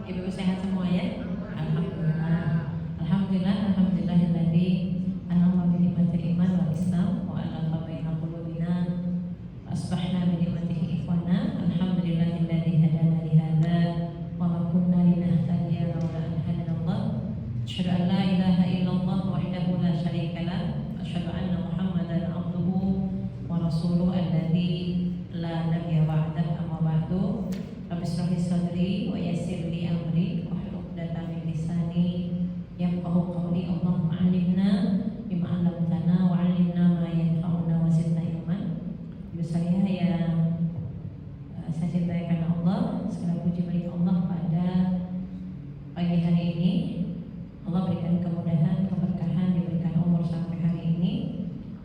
Ibu sehat semua ya? Alhamdulillah. Alhamdulillahilladzi an'ama bi ni'matil iman wal islam wa alaqa baina qulubina wa asbahna bi ni'matihi ikhwana. Alhamdulillahilladzi hadana li hadza wa ma kunna linahtadiya laula an hadana Allah. Asyhadu an la ilaha illallah wahdahu la syarika lah wa asyhadu anna Muhammadan abduhu wa rasuluhu alladzi la nabiyya ba'dahu amma ba'du. Rabbi shrah li sadri wa yassir li amri wahlul 'uqdatam min lisani yafqahu qawli. Allahumma 'allimna bima 'allamtana wa 'allimna ma yanfa'una wa zidna ilman. Ibu saya yang saya cintai karena Allah, segala puji bagi Allah pada pagi hari ini. Allah berikan kemudahan, keberkahan, diberikan umur sampai hari ini.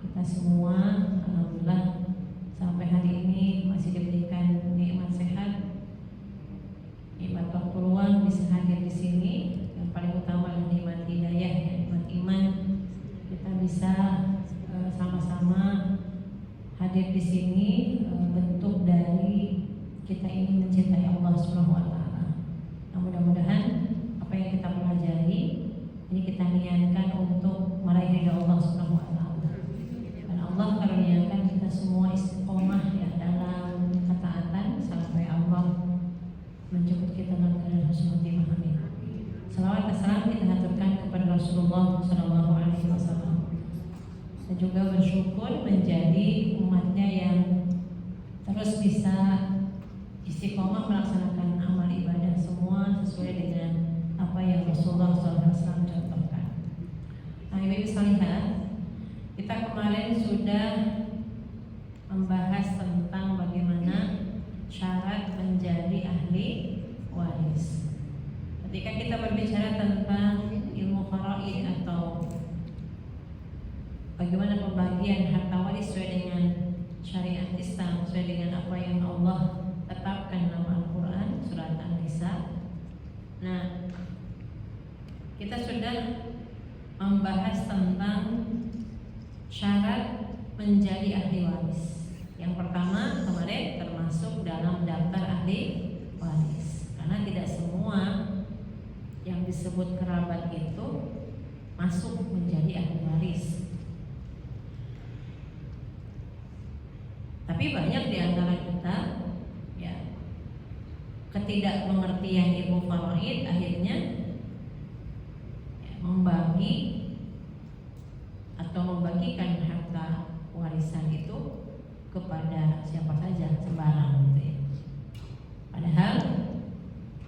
Kita semua alhamdulillah sampai hari ini masih diberikan nikmat sehat, nikmat waktu luang bisa hadir di sini. Yang paling utama adalah nikmat hidayah, nikmat iman. Kita bisa sama-sama hadir di sini, bentuk dari kita ingin mencintai Allah Subhanahu wa taala. Nah, mudah-mudahan apa yang kita pelajari ini kita niatkan untuk meraih ridha Allah Subhanahu wa taala. Dan Allah karuniakan kita semua istiqomah ya dalam ketaatan sampai Allah menjemput kita dalam keadaan husnul khotimah. Amin. Salawat dan salam kita haturkan kepada Rasulullah sallallahu alaihi wasallam. Dan juga bersyukur menjadi umatnya yang terus bisa istiqomah melaksanakan amal ibadah semua sesuai dengan apa yang Rasulullah SAW contohkan. Nah, ibu salihah, kita kemarin sudah membahas tentang bagaimana syarat menjadi ahli waris. Ketika kita berbicara tentang ilmu faraid atau bagaimana pembagian harta waris sesuai dengan syariat Islam, sesuai dengan apa yang Allah tetapkan dalam Al-Quran surat An-Nisa. Nah, kita sudah membahas tentang syarat menjadi ahli waris. Yang pertama kemarin termasuk dalam daftar ahli waris, karena tidak semua yang disebut kerabat itu masuk menjadi ahli waris. Tapi banyak di antara kita ya ketidakmengertian ilmu faraid akhirnya ya, membagi atau membagikan harta warisan itu kepada siapa saja sembarang gitu ya. Padahal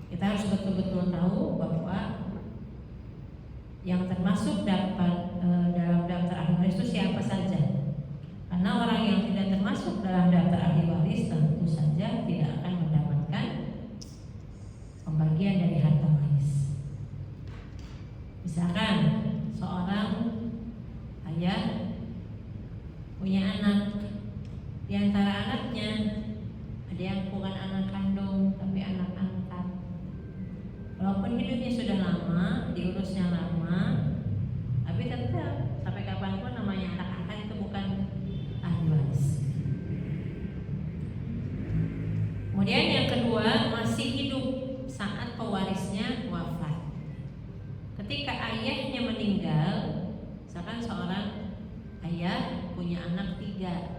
kita harus betul-betul tahu bahwa yang termasuk dalam daftar ahli waris itu siapa saja. Karena orang yang tidak termasuk dalam daftar ahli waris tentu saja tidak akan mendapatkan pembagian dari harta waris. Misalkan seorang ayah punya anak, di antara anaknya ada yang bukan anak kandung tapi anak angkat. Walaupun hidupnya sudah lama, diurusnya lama, tapi tetap sampai kapanpun namanya anak angkat itu bukan ahli waris. Kemudian yang kedua, masih hidup saat pewarisnya wafat. Ketika ayahnya meninggal, misalkan seorang ayah punya anak 3.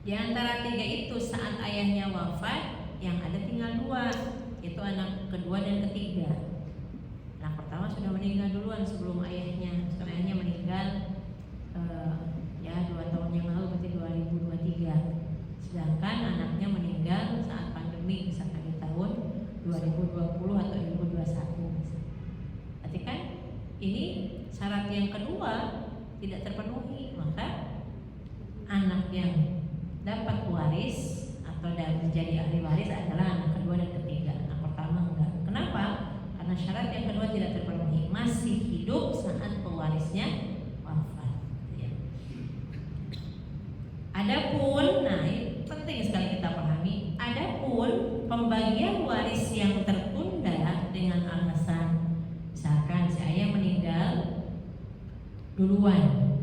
Di antara 3 itu saat ayahnya wafat, yang ada tinggal 2, yaitu anak kedua dan ketiga. Anak pertama sudah meninggal duluan sebelum ayahnya meninggal 2 tahun yang lalu, berarti 2023. Sedangkan anaknya meninggal saat pandemi, misalkan di tahun 2020 atau 2021. Berarti kan ini syarat yang kedua tidak terpenuhi, maka anak yang dapat waris atau menjadi ahli waris adalah anak kedua dan ketiga. Anak pertama enggak. Kenapa? Karena syarat yang kedua tidak terpenuhi, masih hidup saat pewarisnya wafat. Ya. Adapun, nah ini penting sekali kita pahami. Adapun pembagian waris yang tertunda dengan alasan misalkan si ayah meninggal duluan,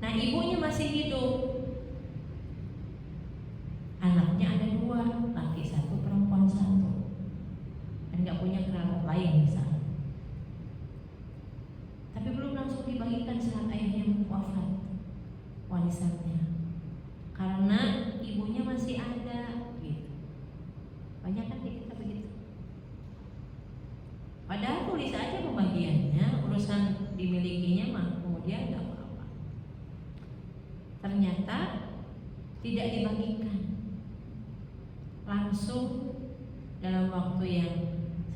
nah ibunya masih hidup, anaknya ada 2, laki 1, perempuan 1. lain misalnya. Tapi belum langsung dibagikan saat ayahnya wafat warisannya, karena ibunya masih ada gitu. Banyak kan kita begitu. Padahal tulis aja pembagiannya, urusan dimilikinya mah kemudian nggak apa-apa. Ternyata tidak dibagikan langsung dalam waktu yang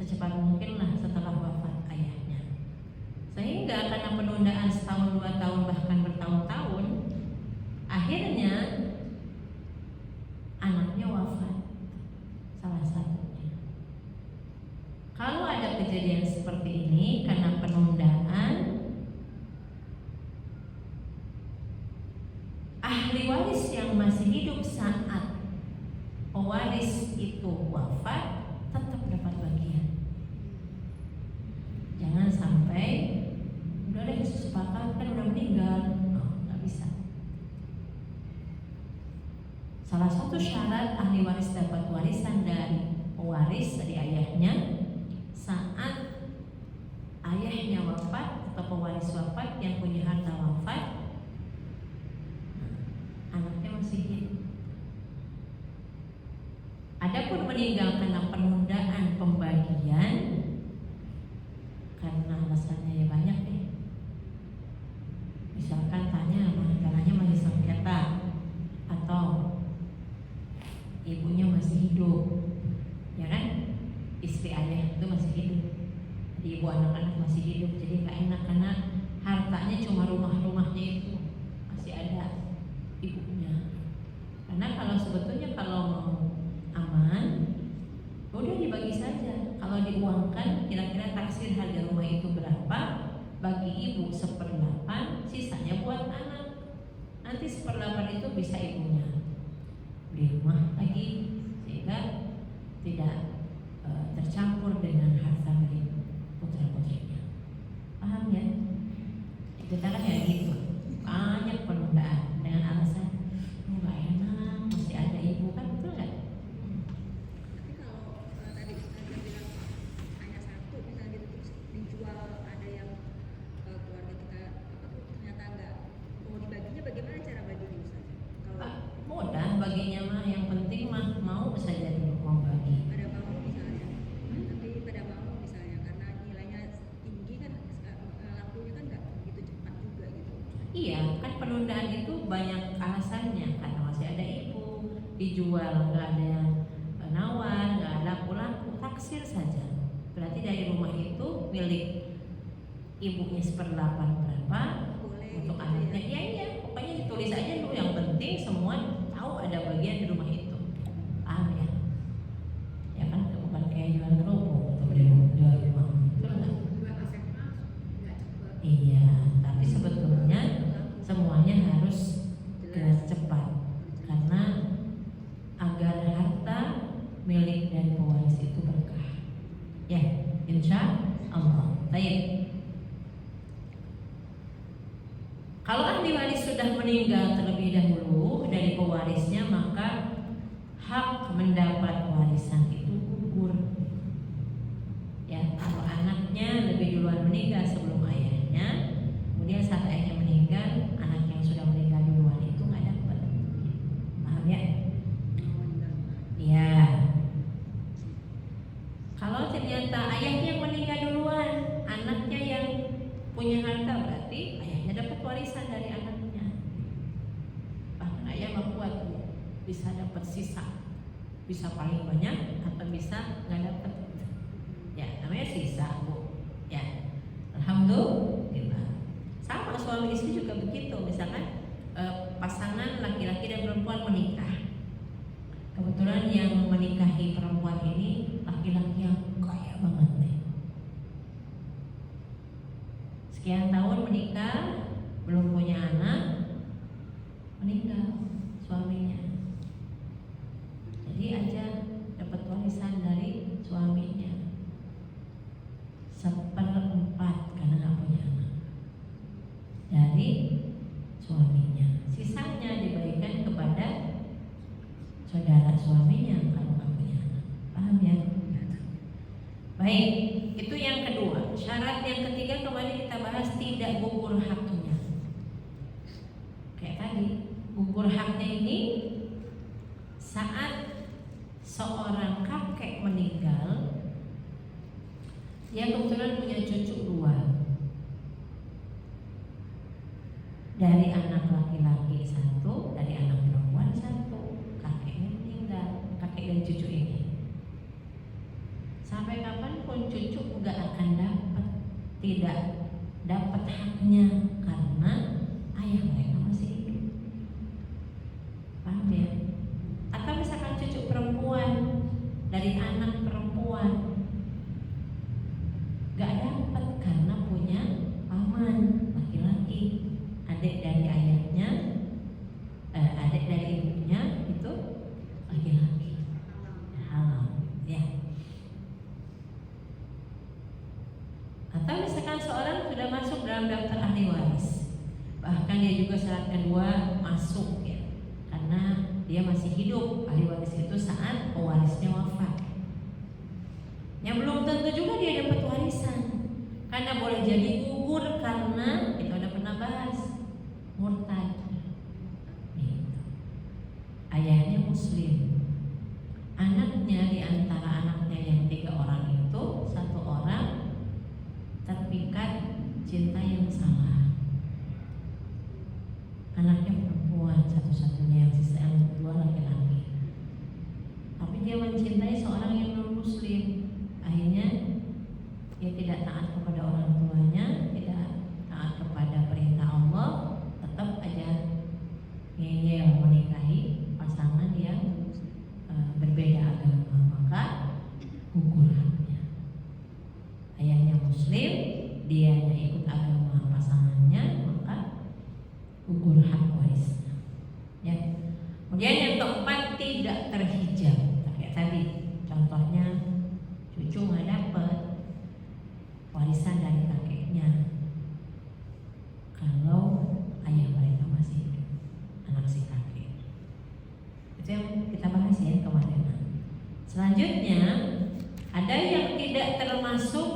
secepat mungkin lah setelah wafat ayahnya. Sehingga karena penundaan setahun, 2 tahun, bahkan bertahun-tahun, akhirnya anaknya wafat salah satunya. Kalau ada kejadian seperti ini karena penundaan, ahli waris yang masih hidup saat pewaris itu wafat tetap dapat bagian. Jangan sampai udah deh sepakat kan udah meninggal, nggak bisa. Salah satu syarat ahli waris dapat warisan dari pewaris dari ayahnya, saat ayahnya wafat atau pewaris wafat yang punya harta wafat, anaknya masih hidup. Adapun meninggal karena penundaan pembagian, karena alasannya ya banyak nih. Misalkan tanahnya masih sengketa, atau ibunya masih hidup, ya kan? Istri ayah itu masih hidup, jadi ibu anak-anak masih hidup, jadi nggak enak karena hartanya cuma rumahnya itu masih ada ibunya. Karena kalau sebetulnya kalau mau aman, udah dibagi saja. Kalau diuangkan, kira-kira taksir harga rumah itu berapa, bagi ibu 1/8, sisanya buat anak. Nanti 1/8 itu bisa ibunya beli rumah lagi, sehingga tidak tercampur dengan harta milik putra-putrinya. Paham ya? Itu cara kayak gitu. Banyak penundaan dengan alasan nggak enak, masih ada ibu, kan betul nggak? Tapi kalau tadi Ustazah bilang hanya satu misalnya gitu terus dijual, ada yang keluarga kita ternyata nggak mau dibaginya, bagaimana cara baginya Ustazah? Kalau mudah baginya mah, yang penting mah mau saja dulu membagi. pada mau misalnya, tapi pada mau misalnya karena nilainya tinggi kan, lakunya kan nggak begitu cepat juga gitu. Iya, kan penundaan itu banyak alasannya, karena masih ada ibu, dijual nggak ada yang nawar, nggak laku-laku, taksir saja. Berarti dari rumah itu milik ibunya 1/8 berapa, Boleh untuk gitu anaknya. ya. Iya, pokoknya ditulis aja dulu. Yang penting semua tahu ada bagian di rumah itu. Paham ya? Ya kan, bukan kayak jual kerupuk atau jual rumah. Betul nggak? Iya, tapi sebetulnya semuanya harus gerak cepat, karena agar harta milik dari pewaris itu berkah. Ya, insya Allah. Baik. Kalau ahli waris sudah meninggal terlebih dahulu dari pewarisnya, maka hak mendapat warisan itu gugur. Ya, kalau anaknya lebih duluan meninggal sebelum ayahnya, kemudian saat ayahnya meninggal, anak yang sudah meninggal duluan itu nggak dapat. Paham ya? Iya. Kalau ternyata ayahnya yang meninggal duluan, anaknya yang punya harta, berarti ayahnya dapat warisan dari anaknya. Bahkan ayah mah kuat, bisa dapat sisa, bisa paling banyak atau bisa nggak dapat. Ya, namanya sisa, Bu. Ya, alhamdulillah. Sama suami istri juga begitu. Misalkan pasangan laki-laki dan perempuan menikah. Kebetulan yang menikahi perempuan ini laki-laki yang kaya banget nih. Sekian tahun menikah, belum punya anak, meninggal suaminya. Jadi aja dapat warisan dari suaminya 1/4 karena nggak punya anak dari suaminya. Sisanya diberikan kepada saudara suaminya kalau nggak punya anak. Paham ya? Baik, Itu yang kedua. Syarat yang ketiga kemarin kita bahas tidak gugur haknya. Kayak tadi, gugur haknya ini saat seorang kakek meninggal, dia kebetulan punya cucu 2. Dari anak laki-laki 1, dari anak perempuan 1. Kakeknya meninggal, kakek dan cucu ini. Sampai kapanpun cucu tidak dapat haknya karena ayah mereka masih hidup. Paham ya? Atau misalkan cucu perempuan dari anak perempuan gak dapat karena punya paman laki-laki, adik dari ayahnya, adik dari ibunya itu laki-laki. Halal, ya. Atau misalkan seorang sudah masuk dalam daftar ahli waris, bahkan dia juga syarat kedua masuk ya, karena dia masih hidup. Ahli waris itu saat pewarisnya wafat. Yang belum tentu juga dia dapat warisan, karena boleh jadi gugur karena itu ada pernah bahas murtad. Ayahnya muslim, anaknya di antara anaknya yang 3 orang itu 1 orang terpikat cinta yang salah. Anaknya perempuan satu-satunya, yang sisa yang 2 laki-laki. Tapi dia mencintai seorang yang non-muslim. Akhirnya dia tidak taat kepada orang tuanya, tidak taat kepada perintah Allah, tetap aja ngeyel menikahi pasangan yang berbeda agama, maka gugur haknya. Ayahnya muslim, dianya ikut agama pasangannya, maka gugur hak warisnya. Ya. Kemudian yang keempat, tidak terhijab. Kayak tadi, contohnya cucu nggak dapat warisan dari kakeknya kalau ayah mereka masih hidup, anak si kakek. Itu yang kita bahas ya kemarin. Selanjutnya ada yang tidak termasuk,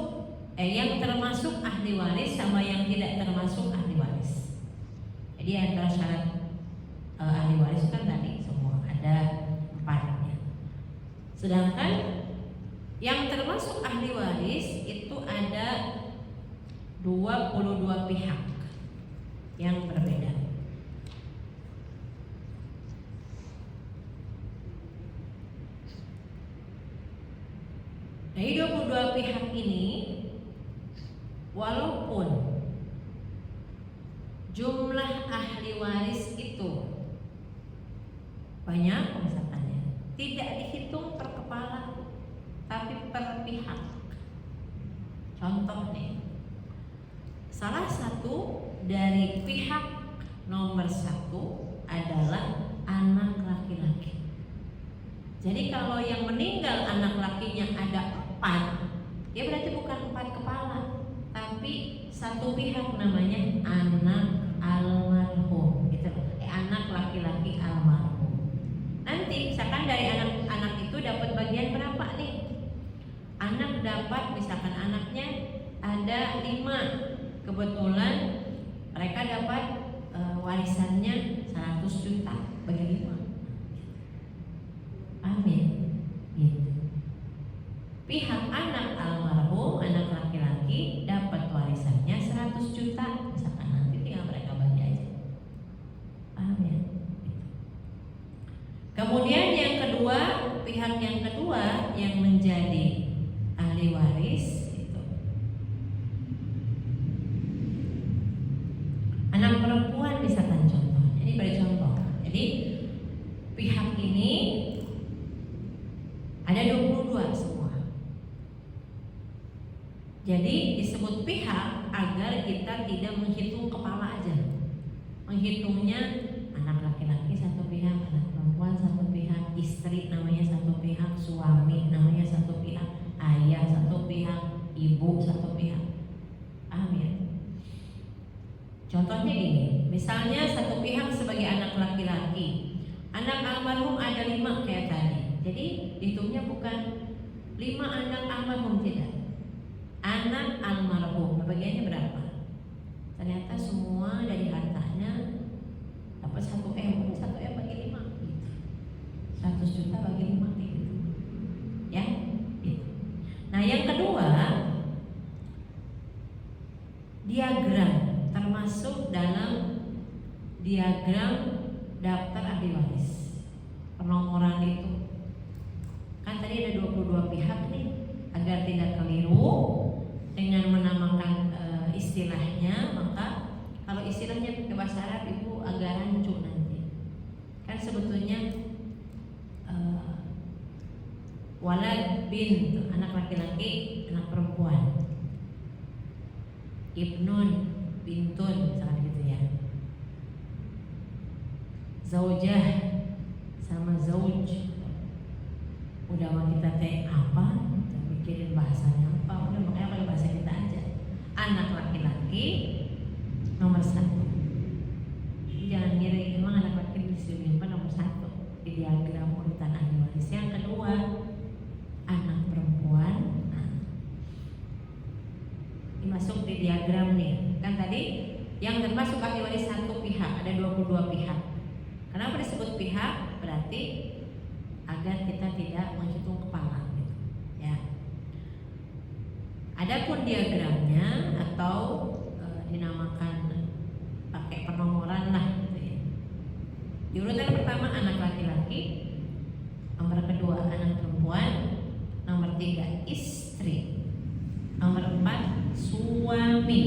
yang termasuk ahli waris sama yang tidak termasuk ahli waris. Jadi antara syarat ahli waris kan tadi semua ada 4-nya. Sedangkan yang termasuk ahli waris itu ada 22 pihak yang berbeda. Dari 22 pihak ini, walaupun jumlah ahli waris itu banyak misalkannya, tidak dihitung per kepala, tapi per pihak. Contoh nih, salah satu dari pihak nomor 1 adalah anak laki-laki. Jadi kalau yang meninggal anak lakinya ada 4, dia berarti bukan 4 kepala, tapi satu pihak namanya anak almarhum, gitu. Anak laki-laki almarhum. Nanti misalkan dari anak-anak itu dapat bagian berapa nih? Anak dapat, misalkan anaknya ada 5, kebetulan mereka dapat warisannya 100 juta bagi 5. Amin. Gitu. Pihak anak almarhum, anak laki-laki dapat warisannya 100 juta, misalkan nanti tinggal mereka bagi aja. Amin. Kemudian yang kedua, pihak yang kedua yang menjadi ahli waris itu anak perempuan, misalkan contoh. Ini beri contoh. Jadi pihak ini ada 22 semua. Jadi disebut pihak agar kita tidak menghitung kepala aja. Menghitungnya anak laki-laki satu pihak, anak perempuan satu pihak, istri namanya satu pihak, suami namanya satu pihak, ayah satu pihak, ibu satu pihak. Paham ya? Contohnya gini, misalnya satu pihak sebagai anak laki-laki, anak almarhum ada 5 kayak tadi. Jadi hitungnya bukan 5 anak almarhum, tidak. anak almarhum. Bagiannya berapa? Ternyata semua dari hartanya dapat 1 M. 1 M bagi 5 gitu. 100 juta bagi 5 gitu. Ya, gitu. Nah, yang kedua, diagram termasuk dalam diagram daftar ahli waris. Penomoran itu kan tadi ada 22 pihak nih, agar tidak keliru dengan menamakan istilahnya. Maka kalau istilahnya pakai bahasa Arab Ibu agak rancu nanti. Kan sebetulnya walad bin, anak laki-laki, anak perempuan. Ibnun, bintun, misalkan gitu ya. Zaujah sama zauj. Udah mau kita teh apa? Kita mikirin bahasanya apa? Udah makanya pakai bahasa kita aja. Anak laki-laki nomor 1. Jangan ngira emang anak laki-laki di nomor 1 di diagram urutan ahli waris. Yang kedua, anak perempuan. Nah, dimasuk di diagram nih. Kan tadi yang termasuk ahli waris 1 pihak, ada 22 pihak. Kenapa disebut pihak? Berarti agar kita tidak menghitung kepala gitu, ya. Adapun diagramnya atau dinamakan pakai penomoran lah gitu ya. Di urutan pertama anak laki-laki, nomor kedua anak perempuan, nomor 3 istri, nomor 4 suami,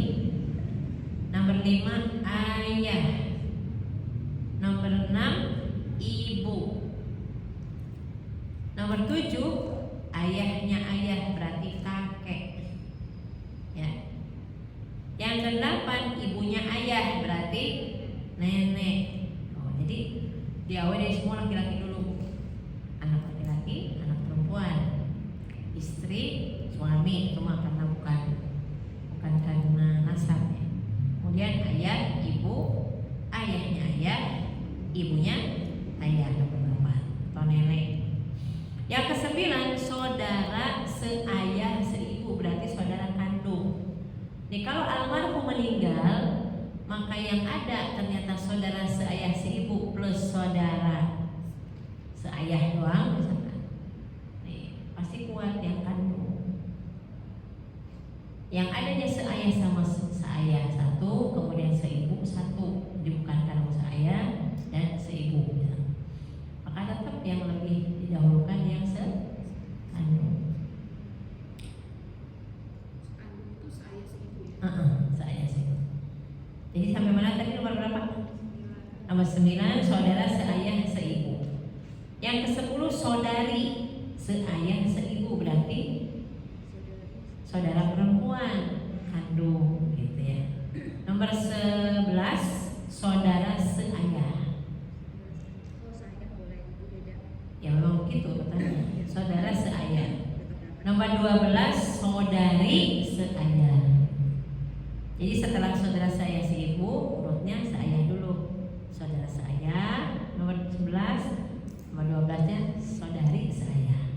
nomor 5 ayah, nomor 6 ibu, nomor 7 ayahnya ayah berarti kakek, ya. Yang ke-8 ibunya ayah berarti nenek. Jadi diawali dari semua laki-laki dulu. Anak laki-laki, anak perempuan, istri, suami, cuma karena bukan karena nasab ya. Kemudian ayah, ibu, ayahnya ayah, ibunya ayah, nomor 8 atau nenek. Yang ke-9 saudara seayah seibu berarti saudara kandung. Nih kalau almarhum meninggal, maka yang ada ternyata saudara seayah seibu plus saudara seayah doang misalkan. Nih pasti kuat yang kandung. Yang adanya seayah sama seayah 1, kemudian seibu 1, bukan kandung seayah dan seibu. Maka tetap yang lebih didahulukan yang sekandung. Sekandung itu saya seibu ya. Saya sih. Jadi sampai mana tadi nomor berapa? Nomor 9 saudara seayah seibu. Yang ke-10 saudari seayah seibu berarti saudara perempuan kandung gitu ya. Nomor 11 saudara seayah. Oh, saya boleh beda. Ya memang begitu katanya. Saudara seayah. Nomor 12 saudari seayah. Jadi setelah saudara seayah seibu, urutnya seayah dulu. Saudara seayah. Nomor 11, nomor 12-nya saudari seayah.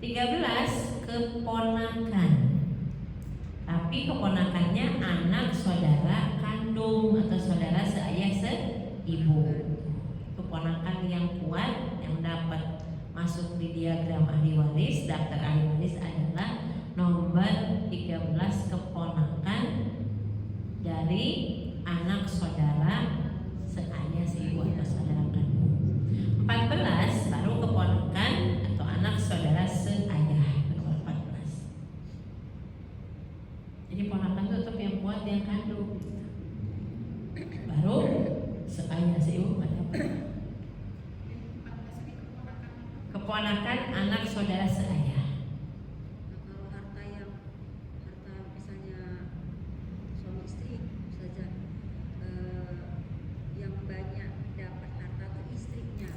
13 keponakan. Tapi keponakannya anak saudara kandung atau saudara seayah seibu. Keponakan yang kuat yang dapat masuk di diagram ahli waris, daftar ahli waris adalah nomor 13 keponakan dari anak saudara seayah seibu atau saudara kandung. 14 baru keponakan atau anak saudara seayah, nomor 14. Jadi ponakan itu tetap yang kuat yang kandung. Baru seayah seibu ada apa? Keponakan anak saudara seayah. Nah, kalau harta misalnya suami istri saja yang banyak dapat harta itu istrinya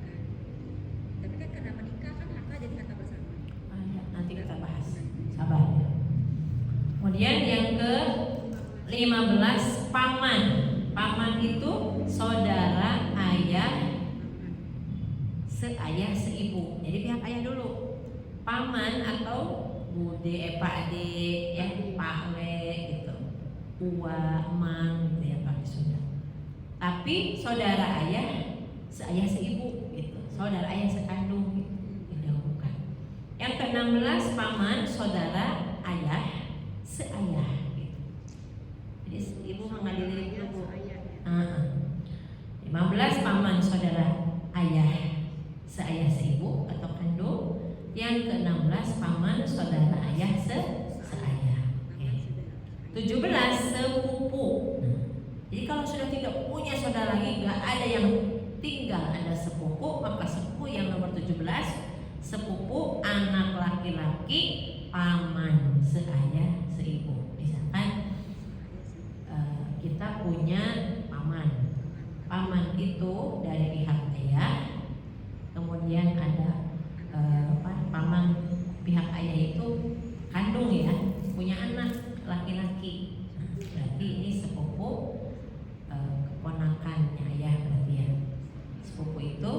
kan. Tapi kan karena menikah kan harta jadi harta bersama. Ada, nanti kita bahas. Sabar ya. Kemudian yang ke-15 paman. Paman itu saudara ayah seayah seibu. Jadi pihak ayah dulu. Paman atau bude, pak ade, ya pak le gitu, uwa, emang gitu ya pakai sudah. Tapi saudara ayah seayah seibu gitu, saudara ayah sekandung gitu, didahulukan. Yang ke-16 paman saudara ayah seayah gitu. Jadi ibu mengadili dulu. 15 paman saudara ayah seayah seibu atau kandung. Yang ke-16 paman saudara ayah seayah. 17 sepupu. Jadi kalau sudah tidak punya saudara lagi, nggak ada yang tinggal ada sepupu, maka sepupu yang nomor 17 sepupu anak laki-laki paman seayah seibu. Misalkan kita punya paman itu dari pihak ayah, kemudian ada paman pihak ayah itu kandung ya, punya anak laki-laki. Berarti ini sepupu keponakannya ayah berarti ya. Sepupu itu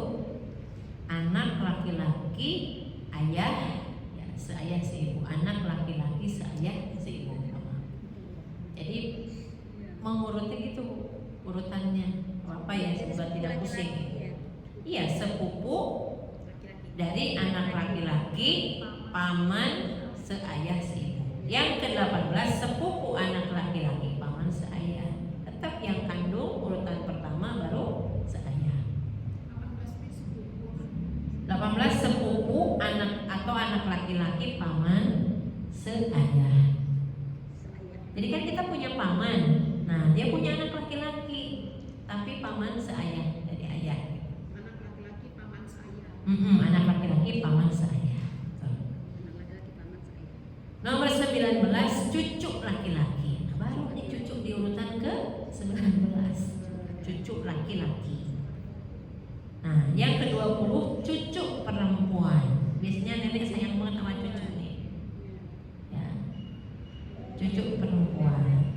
anak laki-laki ayah ya, seayah seibu, anak laki-laki seayah seibu. Jadi mengurutnya gitu urutannya apa ya, sebab tidak pusing. Iya, sepupu dari anak laki-laki paman seayah seibu. Yang ke-18 sepupu anak laki-laki paman seayah. Tetap yang kandung urutan pertama baru seayah. 18 sepupu anak atau anak laki-laki paman seayah. Jadi kan kita punya paman. Nah, dia punya anak laki-laki tapi paman seayah dari ayah. Anak laki-laki paman seayah. Anak laki-laki paman seayah. Nomor 19 cucu laki-laki. Nah, baru nih cucu di urutan ke 19. Cucu laki-laki. Nah, yang ke-20 cucu perempuan. Biasanya nenek sayang banget sama cucu nih. Ya. Cucu perempuan.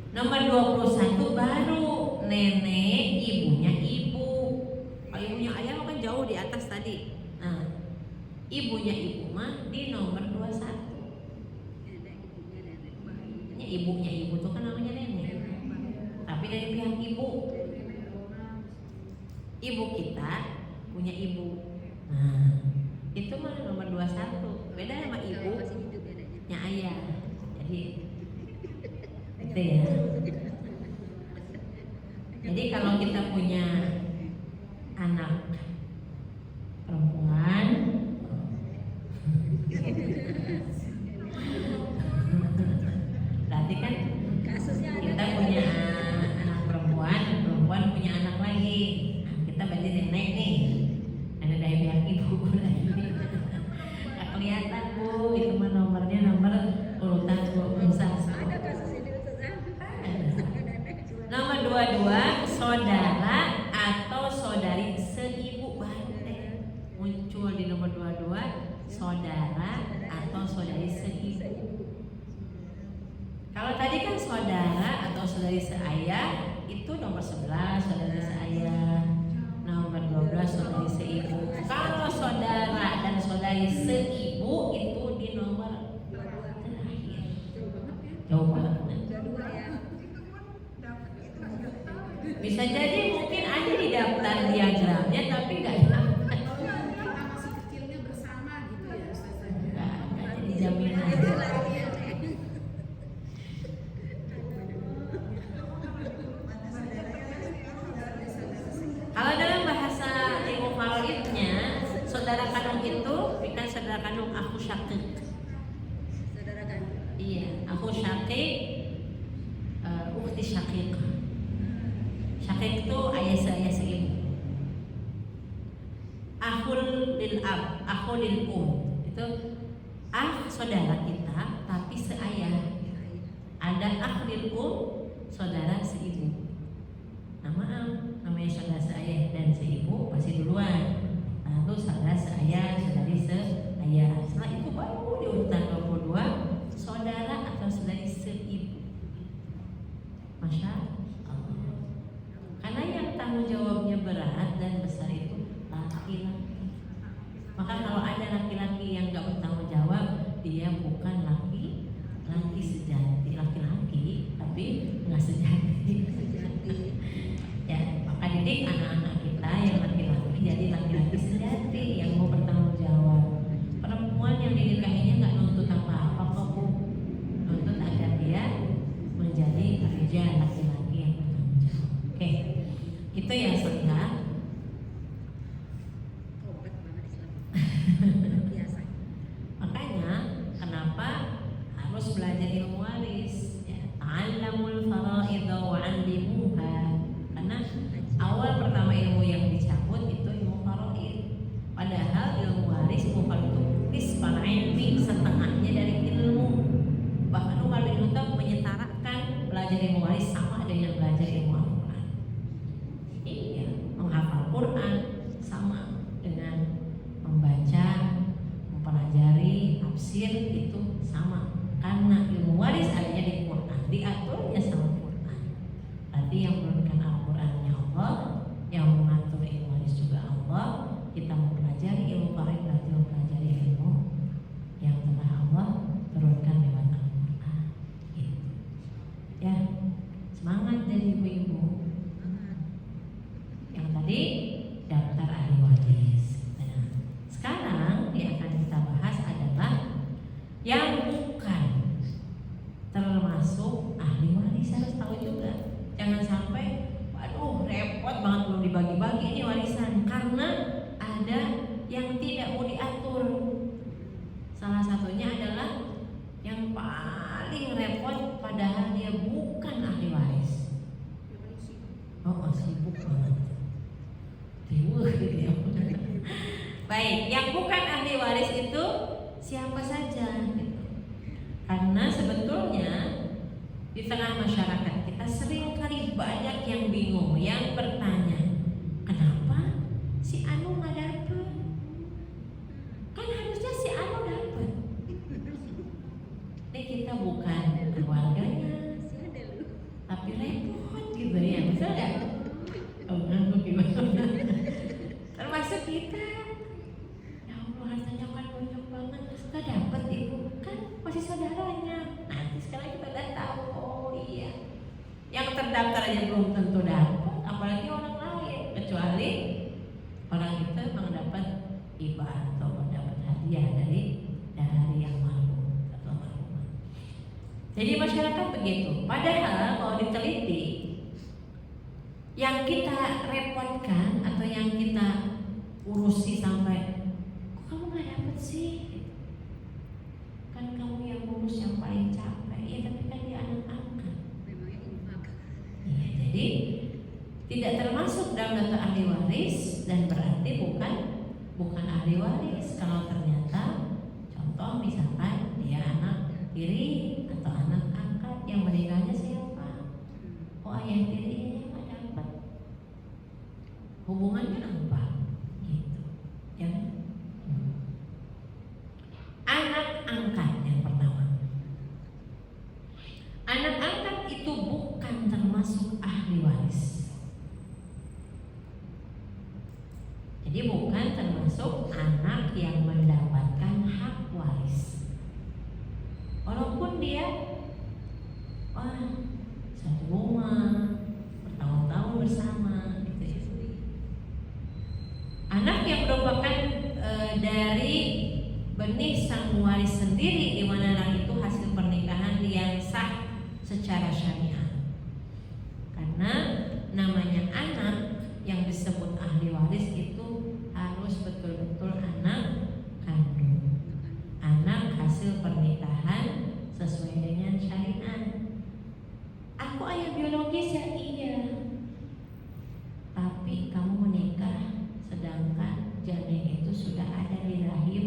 Nomor 21 baru nenek ibunya ibu. Kalau ibunya ayah kan jauh di atas tadi. Nah, ibunya ibu mah di nomor 21. Ibunya ibu tuh kan namanya nenek. Tapi dari pihak ibu. Ibu kita punya ibu. Nah, itu mah nomor 21. Beda sama ibu nya ayah. Jadi itu ya. Jadi kalau kita punya anak perempuan, berarti kan kita punya anak perempuan punya anak lagi. Nah, kita berarti nenek nih. Nenek dari pihak ibu lagi. Gak kelihatan bu, itu mah nomornya nomor urutan 21. Nomor 22 saudara atau saudari seibu. Baru deh muncul di nomor 22 saudara atau saudari seibu. Kalau tadi kan saudara atau saudari seayah itu nomor 11 saudara seayah, nomor 12 saudari seibu. Kalau saudara dan saudari seibu itu di nomor terakhir. Jauh banget. Bisa jadi mungkin ada di daftar diagramnya tapi nggak dapat. Masih kecilnya bersama gitu ya Ustazah. Nggak jadi jaminan. Kalau dalam bahasa ilmu faraidnya, saudara kandung itu bukan saudara kandung aku syakik. Saudara kandung. Iya, aku syakik, ukhti syakik. Syakik itu ayah seayah seibu. Akhul lil ab, akhul lil itu saudara kita tapi seayah. Ada akh lil saudara seibu. Nah maaf, namanya saudara seayah dan seibu pasti duluan. Lalu saudara seayah, saudari seayah. Setelah itu baru di urutan 22 saudara atau saudari seibu. Masya Allah. Karena yang tanggung jawabnya berat dan besar itu laki-laki. Maka kalau ada laki-laki yang gak bertanggung jawab, dia bukan laki sejati, laki-laki tapi nggak sejati. Ya, maka didik anak-anak kita yang laki-laki jadi laki-laki sejati yang mau bertanggung jawab. Perempuan yang dinikahinya nggak nuntut apa-apa kok Bu, nuntut agar dia menjadi kerja laki-laki yang bertanggung jawab. Oke, itu ya Saudara. Kompak banget Islam. Biasa. Makanya kenapa harus belajar ilmu waris? Ya, ta'allamul faraidha wa 'allimuha. Karena awal pertama ilmu yang dicabut itu ilmu faraid. Padahal ilmu waris bukan untuk nisbal ilmi, setengahnya dari ilmu. Bahkan Umar bin Khattab menyetarakan belajar ilmu waris sama dengan belajar ilmu Al-Quran. Iya, menghafal Quran sama dengan membaca, mempelajari tafsir itu sama. Karena ilmu waris adanya di Quran, diaturnya sama Quran. Berarti yang menurunkan Al-Qurannya Allah, yang mengatur ilmu waris juga Allah. Kita mempelajari ilmu faraid berarti mempelajari ilmu yang telah Allah turunkan lewat Al-Quran. Gitu. Ya, semangat dari ibu-ibu. Yang tadi daftar ahli waris. Nah, sekarang yang akan kita bahas adalah yang bukan termasuk ahli waris. Harus tahu juga, jangan sampai waduh repot banget belum dibagi-bagi ini warisan, karena ada yang tidak mau diatur. Salah satunya adalah yang paling repot padahal dia bukan ahli waris. Oh, sibuk banget. Gitu ya. Baik, yang bukan ahli waris itu siapa saja gitu. Karena sebetulnya di tengah masyarakat kita sering kali banyak yang bingung, yang bertanya, kenapa si Anu nggak dapet? Kan harusnya si Anu dapet. Ini kita bukan keluarganya, tapi repot gitu ya, betul nggak? Oh, ngaku gimana? Termasuk kita. Ya Allah, rasanya kan banyak banget, nggak dapet ibu, kan masih saudaranya. Nanti sekarang kita udah tahu, oh iya, yang terdaftar aja belum tentu dapat, apalagi orang lain. Kecuali orang itu memang dapat hibah atau mendapat hadiah dari yang marhum atau marhumah. Jadi masyarakat begitu. Padahal kalau diteliti, yang kita repotkan atau yang kita urusi sampai kok kamu nggak dapet sih? Kan kamu yang urus yang paling capek. Ya tapi kan dia anak angkat. Memangnya infak. Iya, jadi tidak termasuk dalam daftar ahli waris dan berarti bukan ahli waris kalau ternyata contoh misalkan dia anak tiri atau anak angkat yang meninggalnya siapa? Oh, ayah tirinya nggak dapat. Hubungannya apa? Gitu. Ya. Anak angkat yang pertama. Anak angkat itu bukan termasuk ahli waris. Jadi bukan termasuk anak yang mendapatkan hak waris. Walaupun dia satu rumah, bertahun-tahun bersama gitu ya. Anak yang merupakan dari benih sang waris sendiri, di mana anak itu hasil pernikahan yang sah secara syariah. Karena namanya anak yang disebut ahli waris itu harus betul-betul anak kandung, anak hasil pernikahan sesuai dengan syariat. Aku ayah biologis ya, iya. Tapi kamu menikah sedangkan janin itu sudah ada di rahim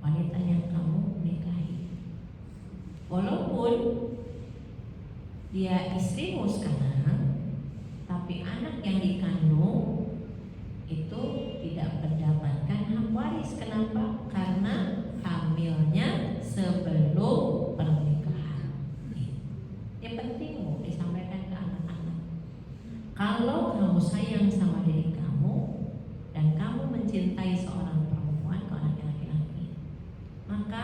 wanita yang kamu nikahi. Walaupun dia istrimu sekarang, tapi anak yang dikandung itu tidak mendapatkan hak waris. Kenapa? Karena hamilnya sebelum pernikahan. Ini penting disampaikan ke anak-anak. Kalau kamu sayang sama diri kamu dan kamu mencintai seorang perempuan, kalau laki-laki, maka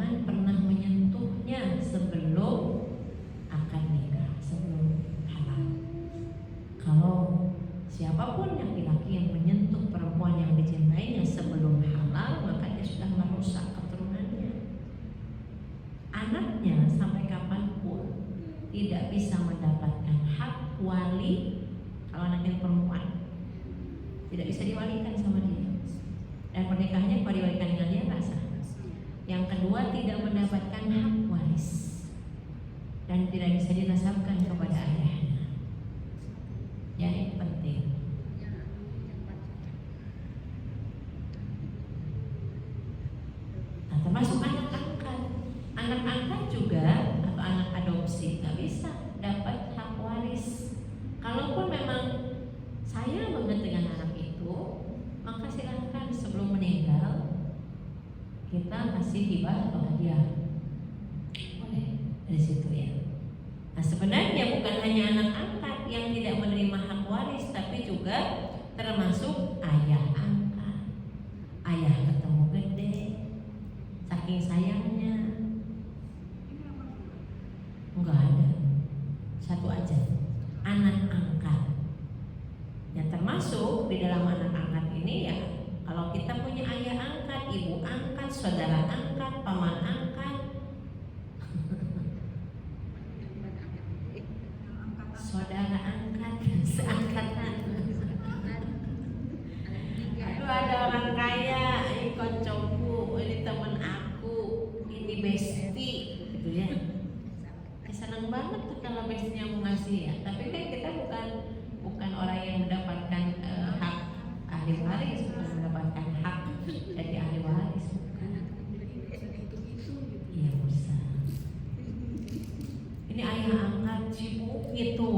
jangan pernah menyentuhnya sebelum akad nikah, sebelum halal. Kalau siapapun laki-laki yang menyentuh perempuan yang dicintainya sebelum halal, maka dia sudah merusak keturunannya. Anaknya sampai kapanpun tidak bisa mendapatkan hak wali. Kalau anaknya perempuan tidak bisa diwalikan sama dia, dan pernikahannya kalau diwalikan dengan dia nggak sah. Yang kedua, tidak mendapatkan hak waris dan tidak bisa dinasabkan kepada ayahnya. Ya, ini penting. Nah, termasuk anak angkat. Anak angkat juga atau anak adopsi nggak bisa dapat hak waris. Kalaupun memang saya banget dengan anak itu, maka silahkan sebelum meninggal kita kasih hibah atau hadiah, boleh dari situ ya. Nah, sebenarnya bukan hanya anak angkat yang tidak menerima hak waris, tapi juga termasuk ayah angkat. Ayah ketemu gede, saking sayangnya. Enggak ada, satu aja, anak angkat. Yang termasuk di dalam anak angkat ini ya, kalau kita punya ayah angkat, ibu angkat, saudara angkat, paman angkat, saudara angkat, seangkatan. Aduh, ada orang kaya, ini kocokku, ini teman aku, ini bestie, gitu ya. Senang banget tuh kalau bestie-nya mau ngasih ya. Tapi kan kita bukan orang yang mendapatkan hak ahli waris, bukan mendapatkan hak jadi ahli waris. Iya, bisa. Ini ayah angkat sibuk gitu,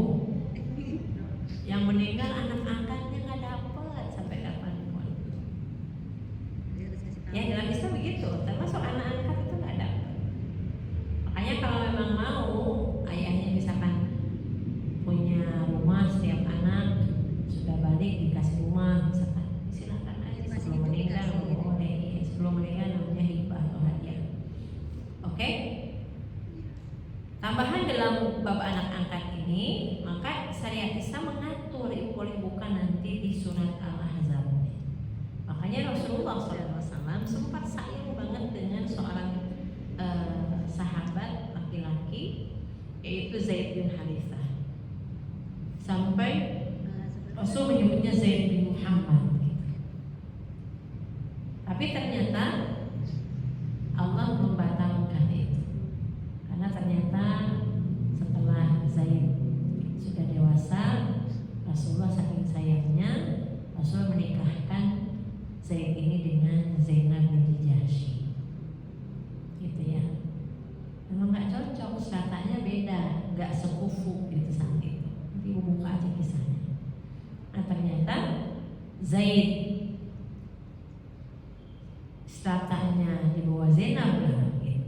yang meninggal anak angkatnya nggak dapat sampai kapanpun. Ya, dalam Islam begitu, termasuk anak angkat itu nggak dapat. Makanya kalau memang mau ayahnya misalkan punya rumah, setiap anak sudah balik dikasih rumah, misalkan silakan aja sebelum meninggal, boleh. Sebelum meninggal namanya hibah atau hadiah. Oke? Tambahan dalam bab anak angkat ini, maka syariat Islam mengatur boleh bukan nanti di surat Al-Ahzab. Makanya Rasulullah SAW sempat sayang banget dengan seorang sahabat laki-laki, yaitu Zaid bin Harithah. Sampai Rasul menyebutnya Zaid bin Muhammad. Tapi ternyata Allah membatalkan itu, karena ternyata setelah Zaid sudah dewasa, Rasulullah saking sayangnya Rasul menikahkan Zaid ini dengan Zainab binti Jahsy, gitu ya. Memang nggak cocok, katanya beda, nggak sekufu gitu saat itu. Nanti buka aja kisahnya. Nah, ternyata Zaid stratanya di bawah Zainab lah gitu.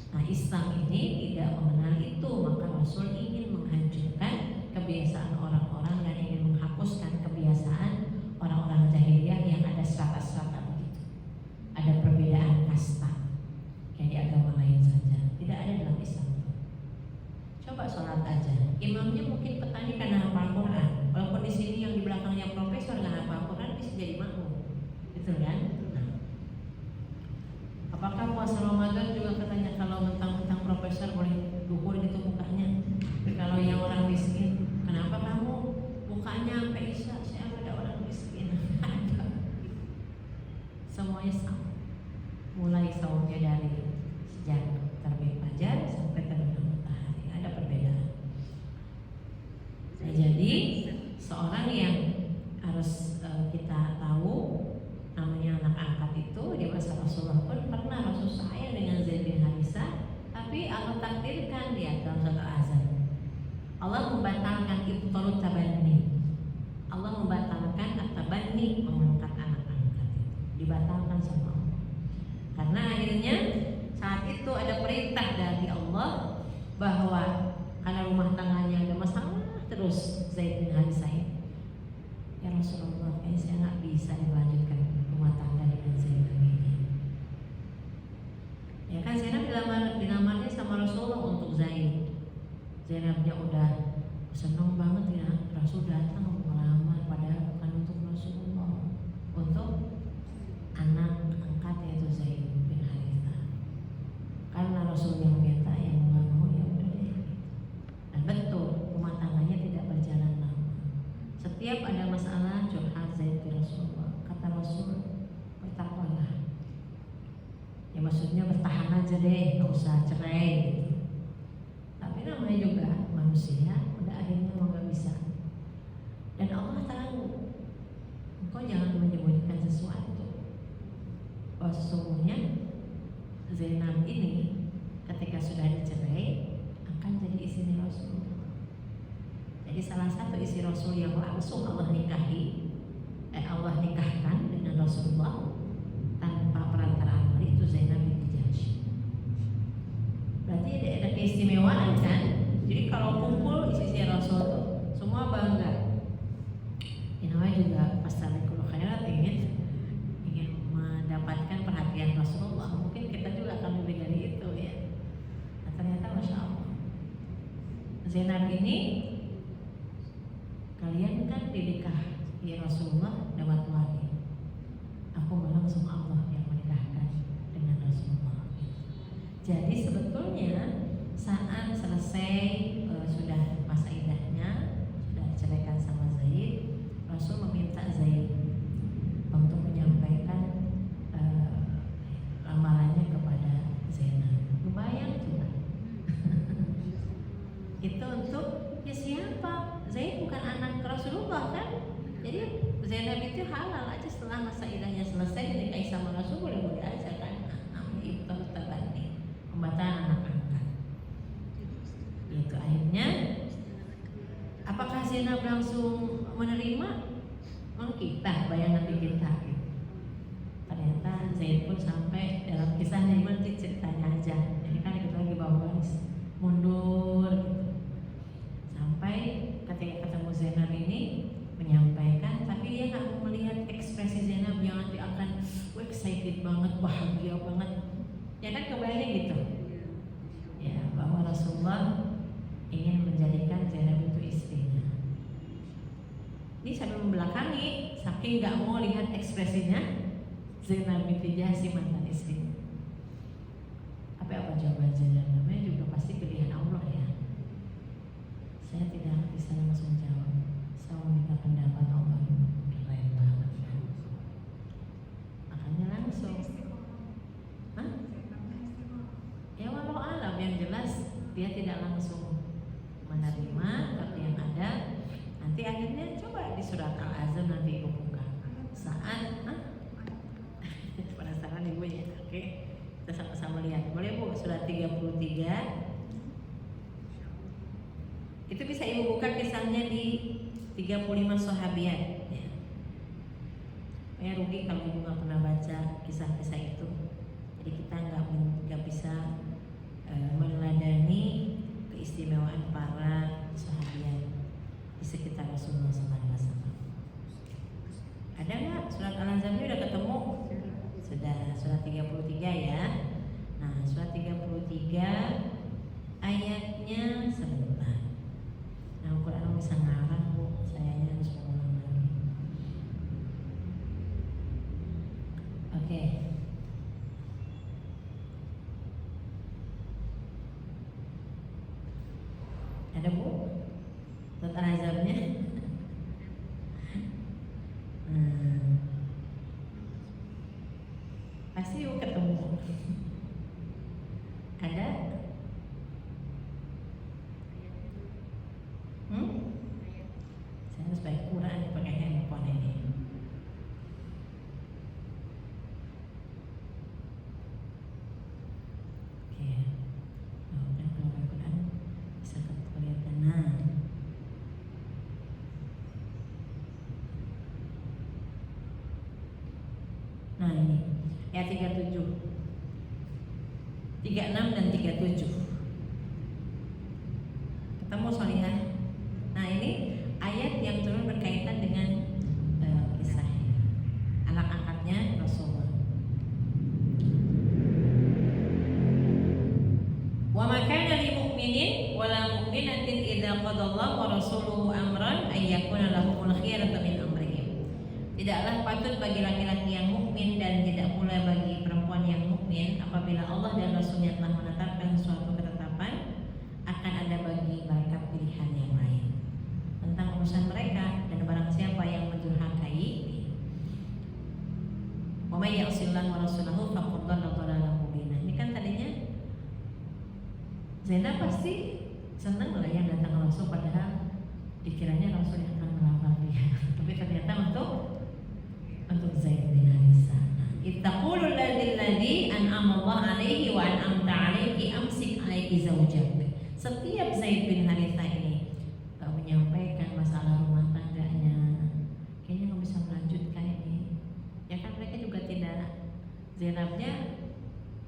Nah, Islam ini tidak mengenal itu, maka Rasul ingin menghancurkan kebiasaan orang-orang dan ingin menghapuskan kebiasaan orang-orang jahiliyah yang ada strata-strata begitu. Ada perbedaan kasta kayak di agama lain saja, tidak ada dalam Islam. Coba sholat aja, imamnya mungkin petani karena hafal Quran, walaupun di sini yang di belakangnya profesor nggak hafal Quran bisa jadi makmum, gitu kan? Apakah puasa Ramadan juga katanya kalau mentang-mentang profesor boleh duhur gitu mukanya? Kalau yang orang miskin, kenapa kamu mukanya sampai isya? Saya ada orang miskin. Ada. Semuanya sama. Mulai saumnya dari sejak terbit fajar sampai terbenam matahari, ada perbedaan. Nah, jadi seorang yang harus kita tahu namanya anak angkat itu di masa Rasulullah pun pernah Rasul sayang dengan Zaid bin Harithah, tapi Allah takdirkan dia dalam surat Al-Ahzab. Allah membatalkan ibtalut tabanni. Allah membatalkan at-tabanni, mengangkat anak angkat itu. Dibatalkan sama Allah. Karena akhirnya saat itu ada perintah dari Allah bahwa karena rumah tangganya ada masalah terus Zaid bin Harithah ini. Ya Rasulullah, kayaknya saya nggak bisa dilanjutkan rumah tangga dengan Zainab ini. Ya kan, Zainab Zainabnya udah seneng banget ya, Rasul datang melamar, padahal bukan untuk Rasulullah, untuk anak angkat yaitu Zaid bin Harithah. Karena Rasul yang minta, yang nggak mau ya udah deh. Dan betul rumah tangganya tidak berjalan lama. Setiap ada masalah curhat Zaid ke Rasulullah. Kata Rasul, bertakwalah. Ya maksudnya bertahan aja deh, nggak usah cerai gitu. Tapi namanya juga manusia, udah akhirnya mau nggak bisa. Dan Allah tahu, engkau jangan menyembunyikan sesuatu. Bahwa sesungguhnya Zainab ini ketika sudah dicerai akan jadi istri Rasul. Jadi salah satu istri Rasul yang langsung Allah nikahkan dengan Rasulullah tanpa perantaraan wali itu Zainab binti Jahsy. Berarti ada keistimewaan kan? Jadi kalau kumpul istri Rasul tuh semua bangga. Yang namanya juga Fastabiqul Khairat ingin mendapatkan perhatian Rasulullah. Mungkin kita juga akan lebih dari itu ya. Nah, ternyata Masya Allah Zainab ini, kalian kan dinikahi Rasulullah lewat wali. Aku malah langsung Allah yang menikahkan dengan Rasulullah. Jadi sebetulnya saat selesai sudah masa iddahnya, sudah diceraikan sama Zaid, Rasul meminta Zaid untuk menyampaikan lamarannya kepada Zainab. Lumayan juga. Itu untuk ya siapa? Zaid bukan anak Rasulullah kan? Jadi Zainab itu halal aja setelah masa iddahnya selesai dinikahi sama Rasul, boleh-boleh aja kan? Namanya ibtah tabani, pembataan anak angkat. Itu akhirnya apakah Zainab langsung menerima? Kita bayangan di kita gitu. Ternyata Zaid pun sampai dalam kisahnya nanti ceritanya aja. Jadi kan kita lagi bawa mundur gitu. Sampai ketika ketemu Zainab ini menyampaikan, tapi dia nggak mau melihat ekspresi Zainab yang nanti akan excited banget, bahagia banget. Ya kan kebayangnya gitu. Ya bahwa Rasulullah ingin menjadikan Zainab itu istrinya. Ini sambil membelakangi, saking nggak mau lihat ekspresinya Zainab binti Jahsy mantan istrinya. Apa jawaban Zainab? Namanya juga pasti pilihan Allah ya. Saya tidak bisa langsung jawab. Saya meminta pendapat Allah. Keren banget kan? Makanya langsung. Hah? Ya walau alam, yang jelas dia tidak langsung menerima, tapi yang ada nanti akhirnya coba di surat Al-Azm nanti ibu buka saat penasaran ibu ya. Oke, kita sama-sama lihat. Boleh bu, surat 33. Itu bisa ibu buka kisahnya di 35 sahabiat ya. Ya rugi kalau ibu nggak pernah baca kisah-kisah itu. Jadi kita nggak bisa meneladani keistimewaan para sahabiat di sekitar Rasulullah SAW. Ada nggak surat Al-Anzam udah ketemu? Sudah, surat 33 ya. Nah, surat 33 ayatnya sebentar. Nah, Al-Quran bisa ngarang bu, sayanya harus mengulang lagi. Oke. Ada bu? Surat Al-Azabnya? Pasti yuk ketemu. Ada? Saya harus baik Quran pakai handphone ini. Oke. Oh, dan kalau baik Quran bisa kelihatan. Nah ini ayat 37, 36 dan 37. Ketemu Solihah. Nah ini ayat yang turun berkaitan dengan kisah anak angkatnya Rasulullah. Wa ma kana lil mu'minin wala mu'minatin qadallahu wa rasuluhu amran ay yakuna lahumul khiyaratu min amrihim. Tidaklah patut bagi laki-laki yang mukmin dan tidak pula bagi perempuan yang mukmin apabila Allah dan Rasulnya telah menetapkan suatu ketetapan akan ada bagi mereka pilihan yang lain tentang urusan mereka, dan barang siapa yang mendurhakai wa may ya'sillahu wa rasulahu faqad dhalla dhalalan mubina. Ini kan tadinya Zainab pasti senang lah yang datang Rasul, padahal dikiranya Rasul yang akan melamar dia, tapi ternyata untuk Zaid bin Haritha. Ittaqulul ladzi an'ama Allah alaihi wa an'amta alaihi amsik alaihi zaujak. Setiap Zaid bin Haritha ini menyampaikan masalah rumah tangganya, kayaknya nggak bisa melanjutkan ini. Ya kan mereka juga tidak, Zainabnya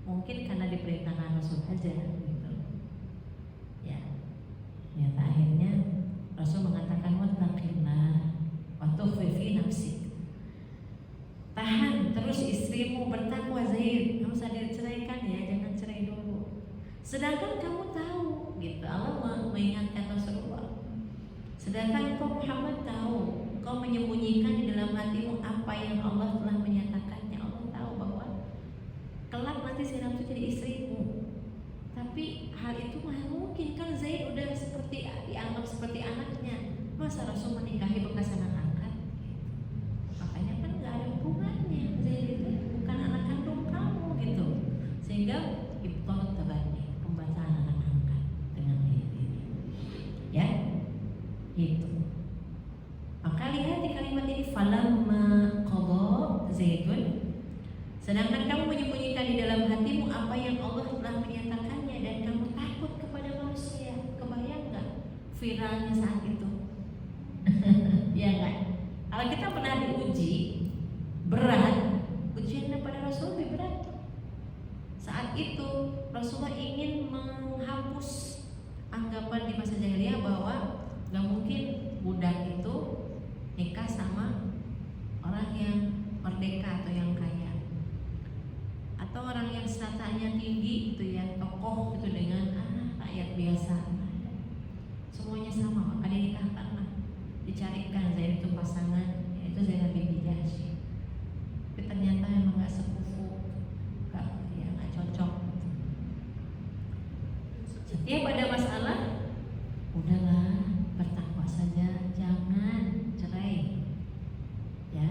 mungkin karena diperintahkan Rasul aja gitu. Ya, ternyata akhirnya Rasul mengatakan wattaqillah wa tukhfi fi nafsik. Tahan terus istrimu, bertakwa Zaid, kamu usah diceraikan ya, jangan cerai dulu. Sedangkan kamu tahu, gitu, Allah mengingatkan Rasulullah. Sedangkan engkau Muhammad tahu, engkau menyembunyikan di dalam hatimu apa yang Allah telah menyatakannya. Allah tahu bahwa kelak nanti Zainab itu jadi istrimu. Tapi hal itu mana mungkin, kan Zaid udah seperti dianggap seperti anaknya. Masa Rasul menikahi bekas anak angkat? Makanya kan nggak ada hubungannya, Zaid itu bukan anak kandung kamu gitu. Sehingga ibtal tabani, pembacaan anak angkat dengan ini. Ya, itu. Maka lihat di kalimat ini falamma qada Zaidun. Sedangkan kamu menyembunyikan di dalam hatimu apa yang Allah telah menyatakannya dan kamu takut kepada manusia. Kebayang nggak viralnya saat itu? Ya nggak? Kalau kita pernah diuji berat, ujian pada Rasul lebih berat. Saat itu Rasulullah ingin menghapus anggapan di masa jahiliyah bahwa nggak mungkin budak itu nikah sama orang yang merdeka atau yang kaya, atau orang yang stratanya tinggi itu ya, tokoh itu dengan rakyat biasa. Semuanya sama, maka dinikahkanlah, dicarikan Zaid itu pasangan, yaitu Zainab binti Jahsy. Tapi ternyata memang nggak sekufu, nggak cocok. Setiap ada masalah, udahlah bertakwa saja, jangan cerai, ya,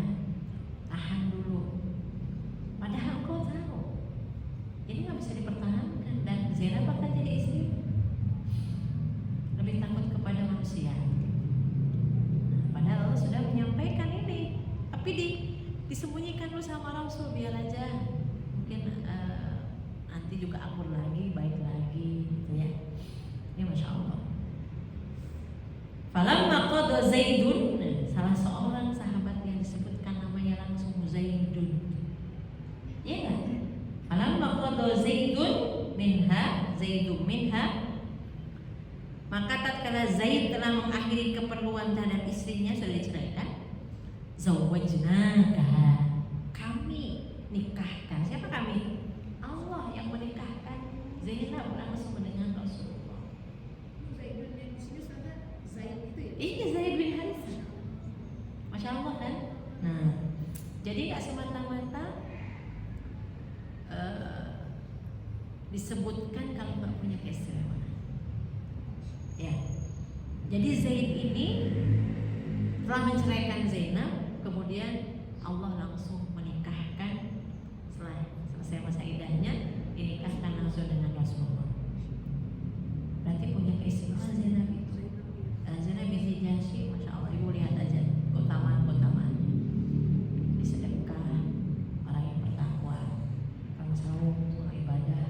tahan dulu. Padahal kau tahu ini nggak bisa dipertahankan dan Zainab akan jadi istri. Lebih takut kepada manusia. Padahal Allah sudah menyampaikan ini, tapi disembunyikan dulu sama Rasul biar aja mungkin nanti juga akur lagi, baik lagi, gitu ya. Ini masya Allah. Falamma qada Zaidun, salah seorang sahabat yang disebutkan namanya langsung Zaidun. Ya kan? Falamma qada Zaidun minha, maka tatkala Zaid telah mengakhiri keperluan terhadap istrinya, sudah diceraikan, zawwajnakaha, kami nikahkan. Siapa kami? Allah yang menikahkan Zainab langsung dengan Rasulullah. Zaidun yang di sini sama Zaid itu ya? Iya, Zaid bin Haritha. Masya Allah kan? Nah, jadi gak semata-mata disebutkan kalau nggak punya keistimewaan. Ya, jadi Zaid ini telah menceraikan Zainab, kemudian Allah langsung menikahkan setelah selesai masa idahnya, dinikahkan langsung dengan Rasulullah. Berarti punya keistimewaan Zainab itu. Zainab binti Jahsy, masya Allah, ibu lihat aja keutamaan-keutamaannya. Disedekah, orang yang bertakwa, orang saum, orang ibadah.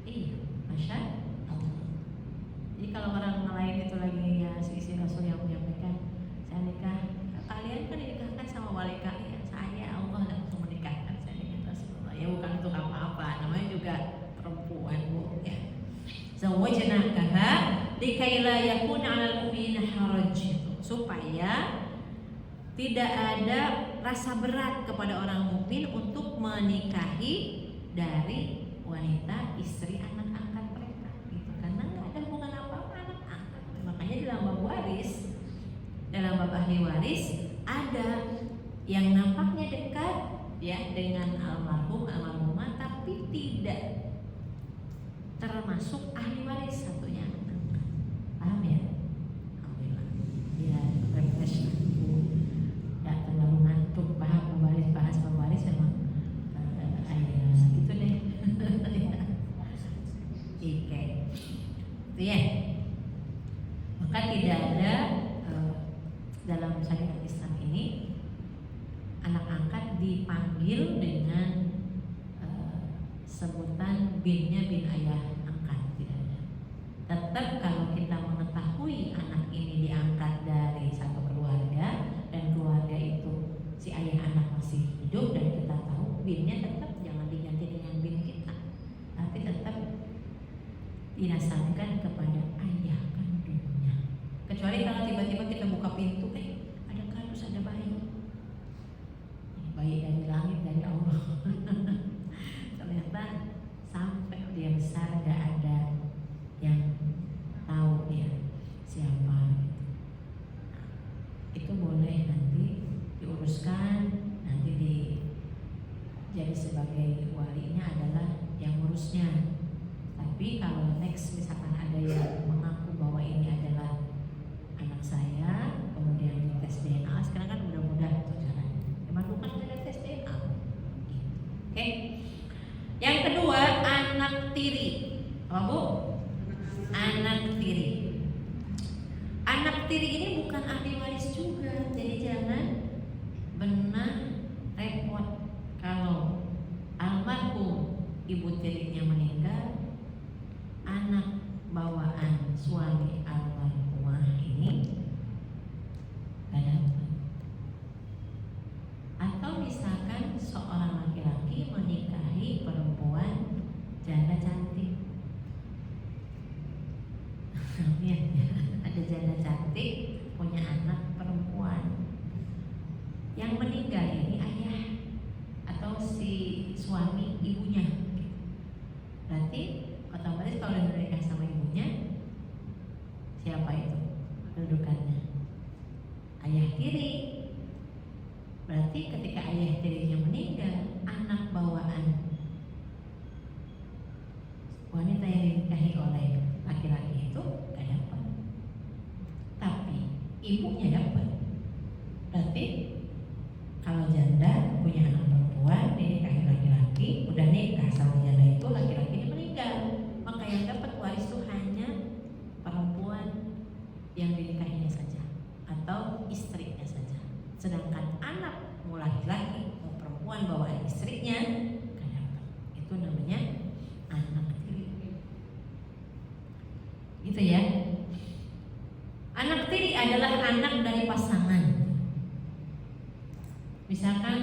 Iya, masya Allah. Jadi kalau orang lain itu lagi ya si Rasul yang menyampaikan, saya nikah, kalian kan dinikahkan sama wali kalian, saya Allah langsung menikahkan saya dengan Rasulullah. Ya bukan untuk apa-apa, namanya juga perempuan bu. Ya. Zawwajnakaha likai la yakuna 'alal mu'minina haraj, supaya tidak ada rasa berat kepada orang mukmin untuk menikahi dari wanita istri anak angkat mereka, gitu. Karena nggak ada hubungan apa-apa bab ahli waris, ada yang nampaknya dekat ya dengan almarhumah tapi tidak termasuk ahli waris satunya anak angkat. Paham ya? Alhamdulillah. Ya, refresh aku. Tidak terlalu ngantuk bahas pewaris memang gitu deh. Oke. Itu ya. Maka tidak ada dalam syariat Islam ini anak angkat dipanggil dengan sebutan binnya bin ayah angkat, tidak ada. Tetap kalau kita mengetahui anak ini diangkat dari satu keluarga dan keluarga itu si ayah anak masih hidup dan kita tahu, binnya tetap jangan diganti dengan bin kita, tapi tetap dinasabkan kepada ayah kandungnya. Kecuali kalau tiba-tiba kita buka pintu, ada kardus, ada bayi dari langit, dari Allah. Ternyata sampai dia besar gak ada yang tahu dia siapa. Itu boleh nanti diuruskan, nanti jadi sebagai walinya adalah yang ngurusnya. Tapi kalau next misalkan ada yang mengaku bahwa ini adalah anak saya, kemudian di tes DNA, sekarang kan udah mudah tuh caranya. Emang bukan ada tes DNA. Oke. Yang kedua, anak tiri. Apa Bu? Anak tiri. Anak tiri ini bukan ahli waris juga, jadi jangan benar repot kalau almarhum ibu tirinya meninggal, anak bawaan suami almarhumah ini gak dapat. Atau misalkan seorang laki-laki menikahi perempuan janda cantik. Ada janda cantik punya anak perempuan, yang meninggal ini ayah atau si suami ibunya. Berarti otomatis kalau udah menikah sama ibunya, siapa itu kedudukannya? Ayah tiri. Berarti ketika ayah tirinya meninggal, anak bawaan wanita yang dinikahi oleh laki-laki itu gak dapat, tapi ibunya dapat. Berarti kalau janda punya anak perempuan dinikahi laki-laki, udah nikah sama janda itu, laki-lakinya meninggal, maka yang dapat waris itu hanya perempuan yang dinikahinya saja atau istrinya saja. Sedangkan anak mau laki-laki mau perempuan bawaan istrinya gak dapat. Itu namanya anak tiri. Gitu ya. Anak tiri adalah anak dari pasangan. Misalkan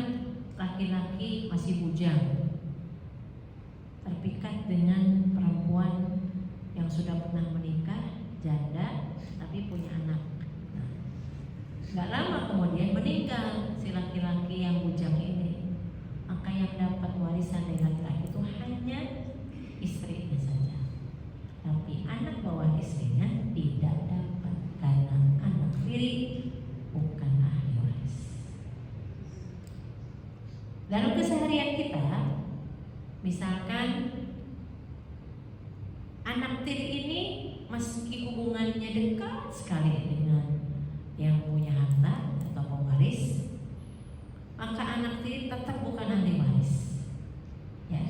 laki-laki masih bujang, terpikat dengan perempuan yang sudah pernah menikah, janda, tapi punya anak. Nah, gak lama kemudian meninggal si laki-laki yang bujang ini, maka yang dapat warisan dari laki-laki itu hanya istrinya saja, tapi anak bawaan istrinya tidak dapat karena anak tiri bukan ahli waris. Dalam keseharian kita, misalkan anak tiri ini meski hubungannya dekat sekali dengan yang punya harta atau pewaris, maka anak tiri tetap bukan ahli waris. Ya.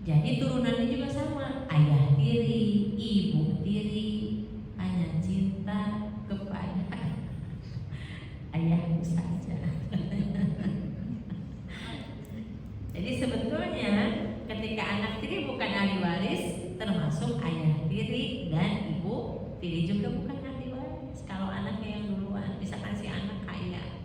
Jadi turunannya juga sama, ayah tiri, ibu tiri, hanya cinta kepada ayahmu saja. Jadi sebetulnya ketika anak tiri bukan ahli waris, termasuk ayah tiri dan ibu tiri juga bukan ahli waris. Kalau anaknya yang duluan, misalkan si anak kaya,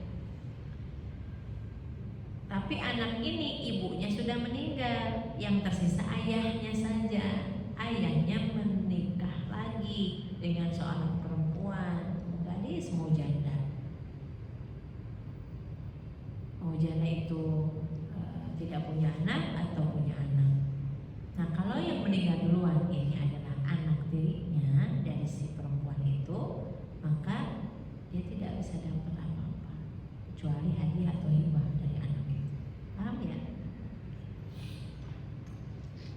tapi anak ini ibunya sudah meninggal, yang tersisa ayahnya saja. Ayahnya menikah lagi dengan seorang perempuan, gadis mau janda. Mau janda itu tidak punya anak atau punya anak. Nah, kalau yang meninggal duluan ini adalah anak tirinya dari si perempuan itu, maka dia tidak bisa dapat apa-apa kecuali hadiah atau hibah dari anak itu. Paham ya?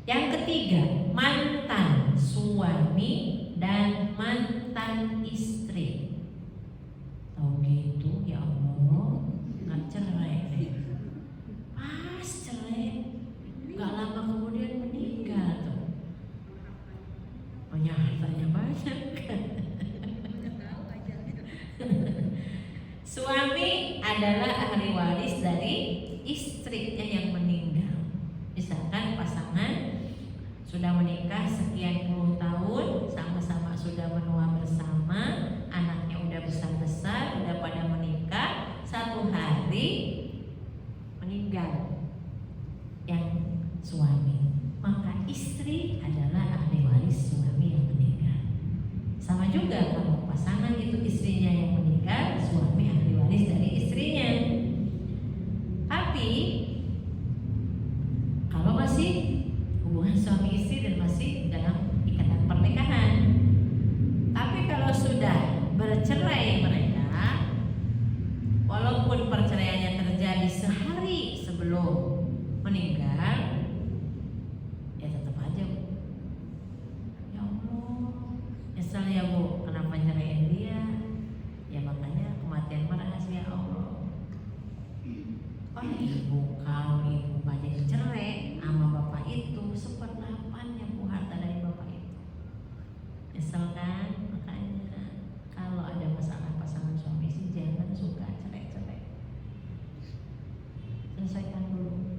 Yang ketiga, mantan suami dan mantan istri. Tahu gitu ya Allah, nggak cerai deh. Pas cerai, nggak lama kemudian meninggal tuh. Punya hartanya banyak kan. Suami adalah ahli waris dari istrinya yang meninggal. Misalkan pasangan sudah menikah sekian puluh tahun, sama-sama sudah menua bersama, anaknya udah besar-besar, udah pada menikah, satu hari meninggal yang suami, maka istri adalah ahli waris suami yang meninggal. Sama juga kalau pasangan itu istrinya yang meninggal, suami ahli waris dari istrinya. Tapi kalau masih hubungan suami istri dan masih dalam ikatan pernikahan, tapi kalau sudah bercerai mereka, walaupun perceraiannya terjadi sehari sebelum meninggal, ya tetap aja Bu, ya Allah nyesel ya Bu, kenapa nyeraiin dia? Ya makanya kematian rahasia Allah. Oh ibu, kalau ibu gak jadi cerai sama bapak itu, 1/8-nya Bu harta dari bapak itu. Nyesel kan? Makanya kalau ada masalah pasangan suami istri jangan suka cerai-cerai. Selesaikan dulu.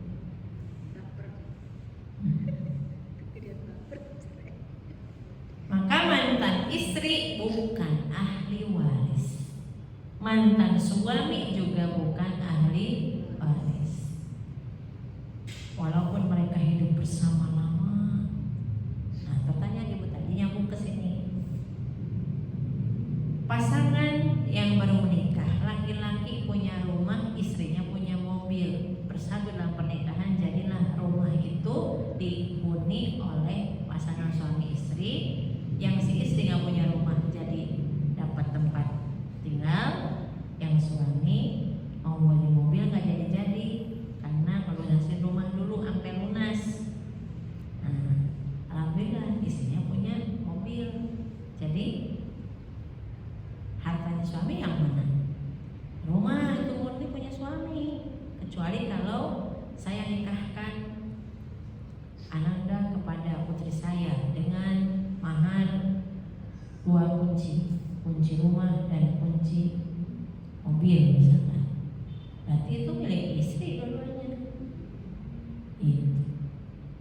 Maka mantan istri bukan ahli waris, mantan suami juga bukan ahli waris. Walaupun mereka hidup bersama lama. Nah, pertanyaan ibu tadi nyambung ke sini. Pasangan yang baru menikah, laki-laki punya rumah, istrinya punya mobil, bersatu dalam pernikahan, jadilah rumah itu dihuni oleh pasangan suami istri. Yang si istri nggak punya rumah jadi dapat tempat tinggal, yang suami mau beli mobil nggak jadi karena melunasi rumah dulu sampai lunas. Nah, alhamdulillah istrinya punya mobil, jadi hartanya suami yang mana? Rumah itu murni punya suami, kecuali kalau saya nikahkan Ananda kepada putri saya dengan mahar 2 kunci, kunci rumah dan kunci mobil misalkan. Berarti itu milik istri dua-duanya. Itu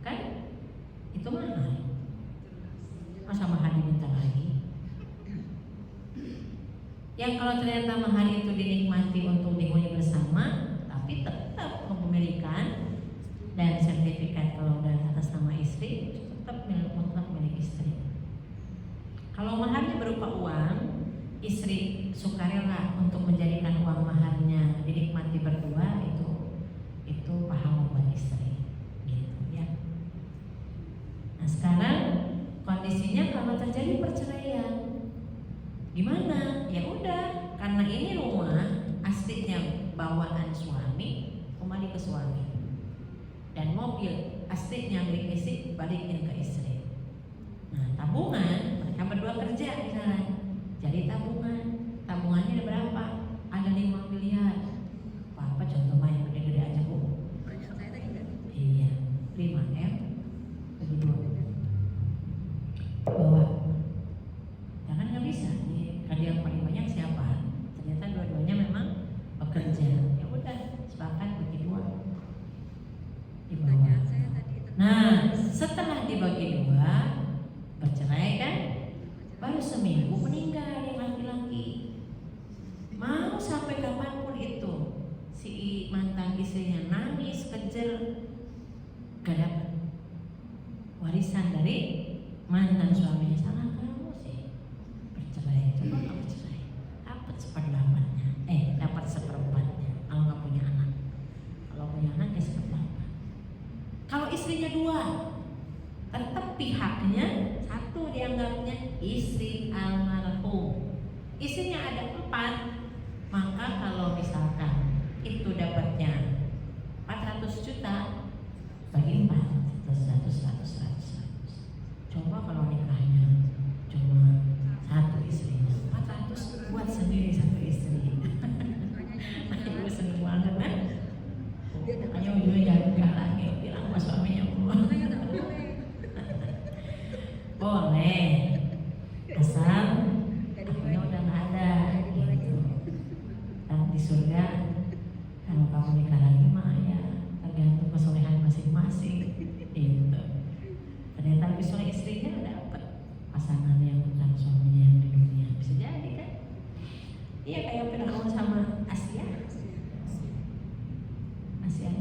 kan? Itu mahar. Masa mahar diminta lagi? Yang kalau ternyata mahar itu dinikmati untuk dihuni bersama, tapi tetap kepemilikan dan sertifikat kalau udah atas nama istri tetap mutlak milik istri. Kalau maharnya berupa uang, istri sukarela untuk menjadikan uang maharnya dinikmati berdua, itu pahala buat istri, gitu ya. Nah sekarang kondisinya kalau terjadi perceraian, gimana? Ya udah, karena ini rumah aslinya bawaan suami, kembali ke suami, dan mobil aslinya milik istri, balikin ke istri. Nah tabungan, mereka berdua kerja misalnya, jadi tabungannya ada berapa? Ada 5 miliar. Apa contoh main gede-gede aja Bu? Banyak saya tadi enggak? Iya, 5M bagi 2 bawa. Ya kan nggak bisa nih, kalau yang paling banyak siapa? Ternyata dua-duanya memang bekerja. Ya udah, sepakat bagi 2 dibawa. Pertanyaan saya tadi tentang Nah, setelah dibagi 2, bercerai kan? Baru seminggu meninggal yang laki-laki. Mau sampai kapanpun itu, si mantan istrinya nangis, kejer, gak dapat warisan dari mantan suaminya. Salah kamu sih, bercerai. Coba kamu cerai, dapat 1/8-nya, dapat 1/4-nya. Kalau nggak punya anak, kalau punya anak ya 1/4. Kalau istrinya 2, tetap pihaknya 1 dianggapnya istri almarhum. Istrinya ada 4, di surga kalau kamu nikah lagi mah ya tergantung kesolehan masing-masing gitu. Ternyata lebih soleh istrinya dapat pasangan yang bukan suaminya yang di dunia, bisa jadi kan? Iya kayak Firaun sama Asia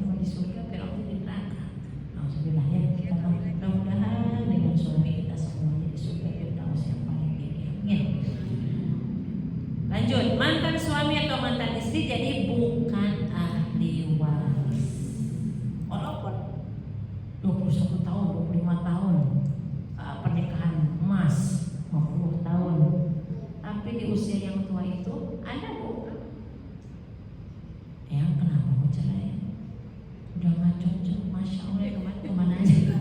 mah di surga, Firaun di neraka. Alhamdulillah ya, kita mudah-mudahan dengan suami kita semuanya di surga Firdaus yang paling tinggi. Amin. Lanjut, mantan suami atau mantan istri jadi bukan ahli waris. Walaupun 21 tahun, 25 tahun pernikahan emas, 50 tahun, tapi di usia yang tua itu ada bukan yang kenapa mau cerai? Udah gak cocok, masya Allah kemana aja.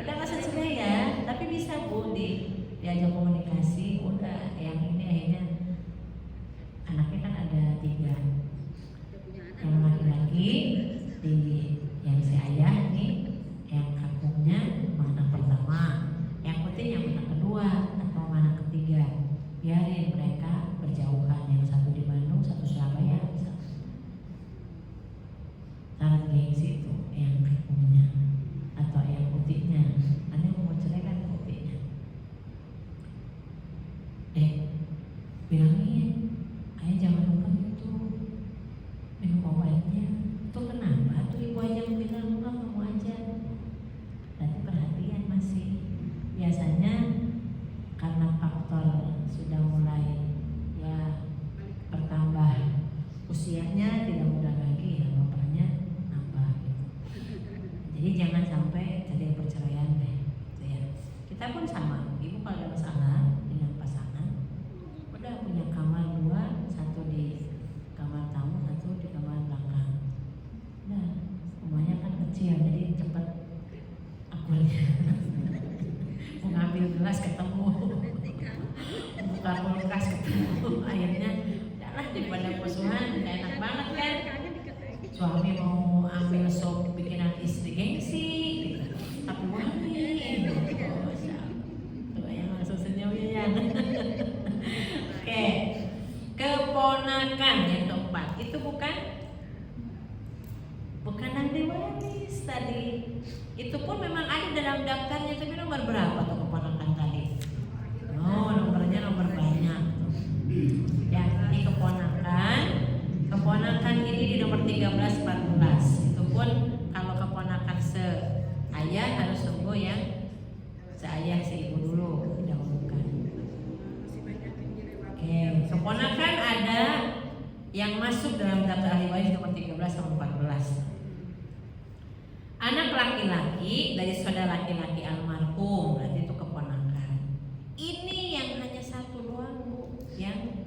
Udah masa cerai ya, tapi bisa bu diajak komunikasi. Udah yang ini akhirnya anaknya kan ada 3, yang laki-laki di yang si ayah nih, yang kakungnya anak pertama, yang putih yang anak kedua atau anak ketiga. Biarin mereka berjauhan, yang satu di Bandung, satu Surabaya. Saran gengsi itu yang kakungnya atau yang putihnya. Nanti mau cerai kan putihnya. Bilangin, ayah jangan lupa gitu minum obatnya. Tuh kenapa? Tuh ibu aja bilang lupa kamu aja. Nanti perhatian masih. Biasanya karena faktor sudah mulai ya bertambah usianya, tidak muda lagi ya bapaknya nambah gitu. Jadi jangan sampai terjadi perceraian deh gitu ya. Kita pun sama, ibu kalau ada masalah dengan pasangan udah punya kamar 2, satu di kamar tamu, satu di kamar belakang. Nah rumahnya kan kecil jadi cepat akurnya. Mau ngambil gelas ketemu, buka kulkas ketemu. Akhirnya udahlah daripada musuhan, gak enak banget kan. Suami mau ambil sop bikinan istri gengsi gitu. Tapi wangi gitu. Tuh yang langsung senyumnya ya. Oke, keponakan yang keempat itu bukan ahli waris tadi. Itu pun memang ada dalam daftarnya, tapi nomor berapa tuh keponakan tadi? Oh, nomornya nomor banyak. Ya, ini keponakan ini di nomor 13, 14. Itu pun kalau keponakan seayah harus tunggu yang seayah seibu dulu, didahulukan. Oke, keponakan ada yang masuk dalam daftar ahli waris nomor 13 sama 14. Anak laki-laki dari saudara laki-laki almarhum, berarti itu keponakan. Ini yang hanya satu doang bu, yang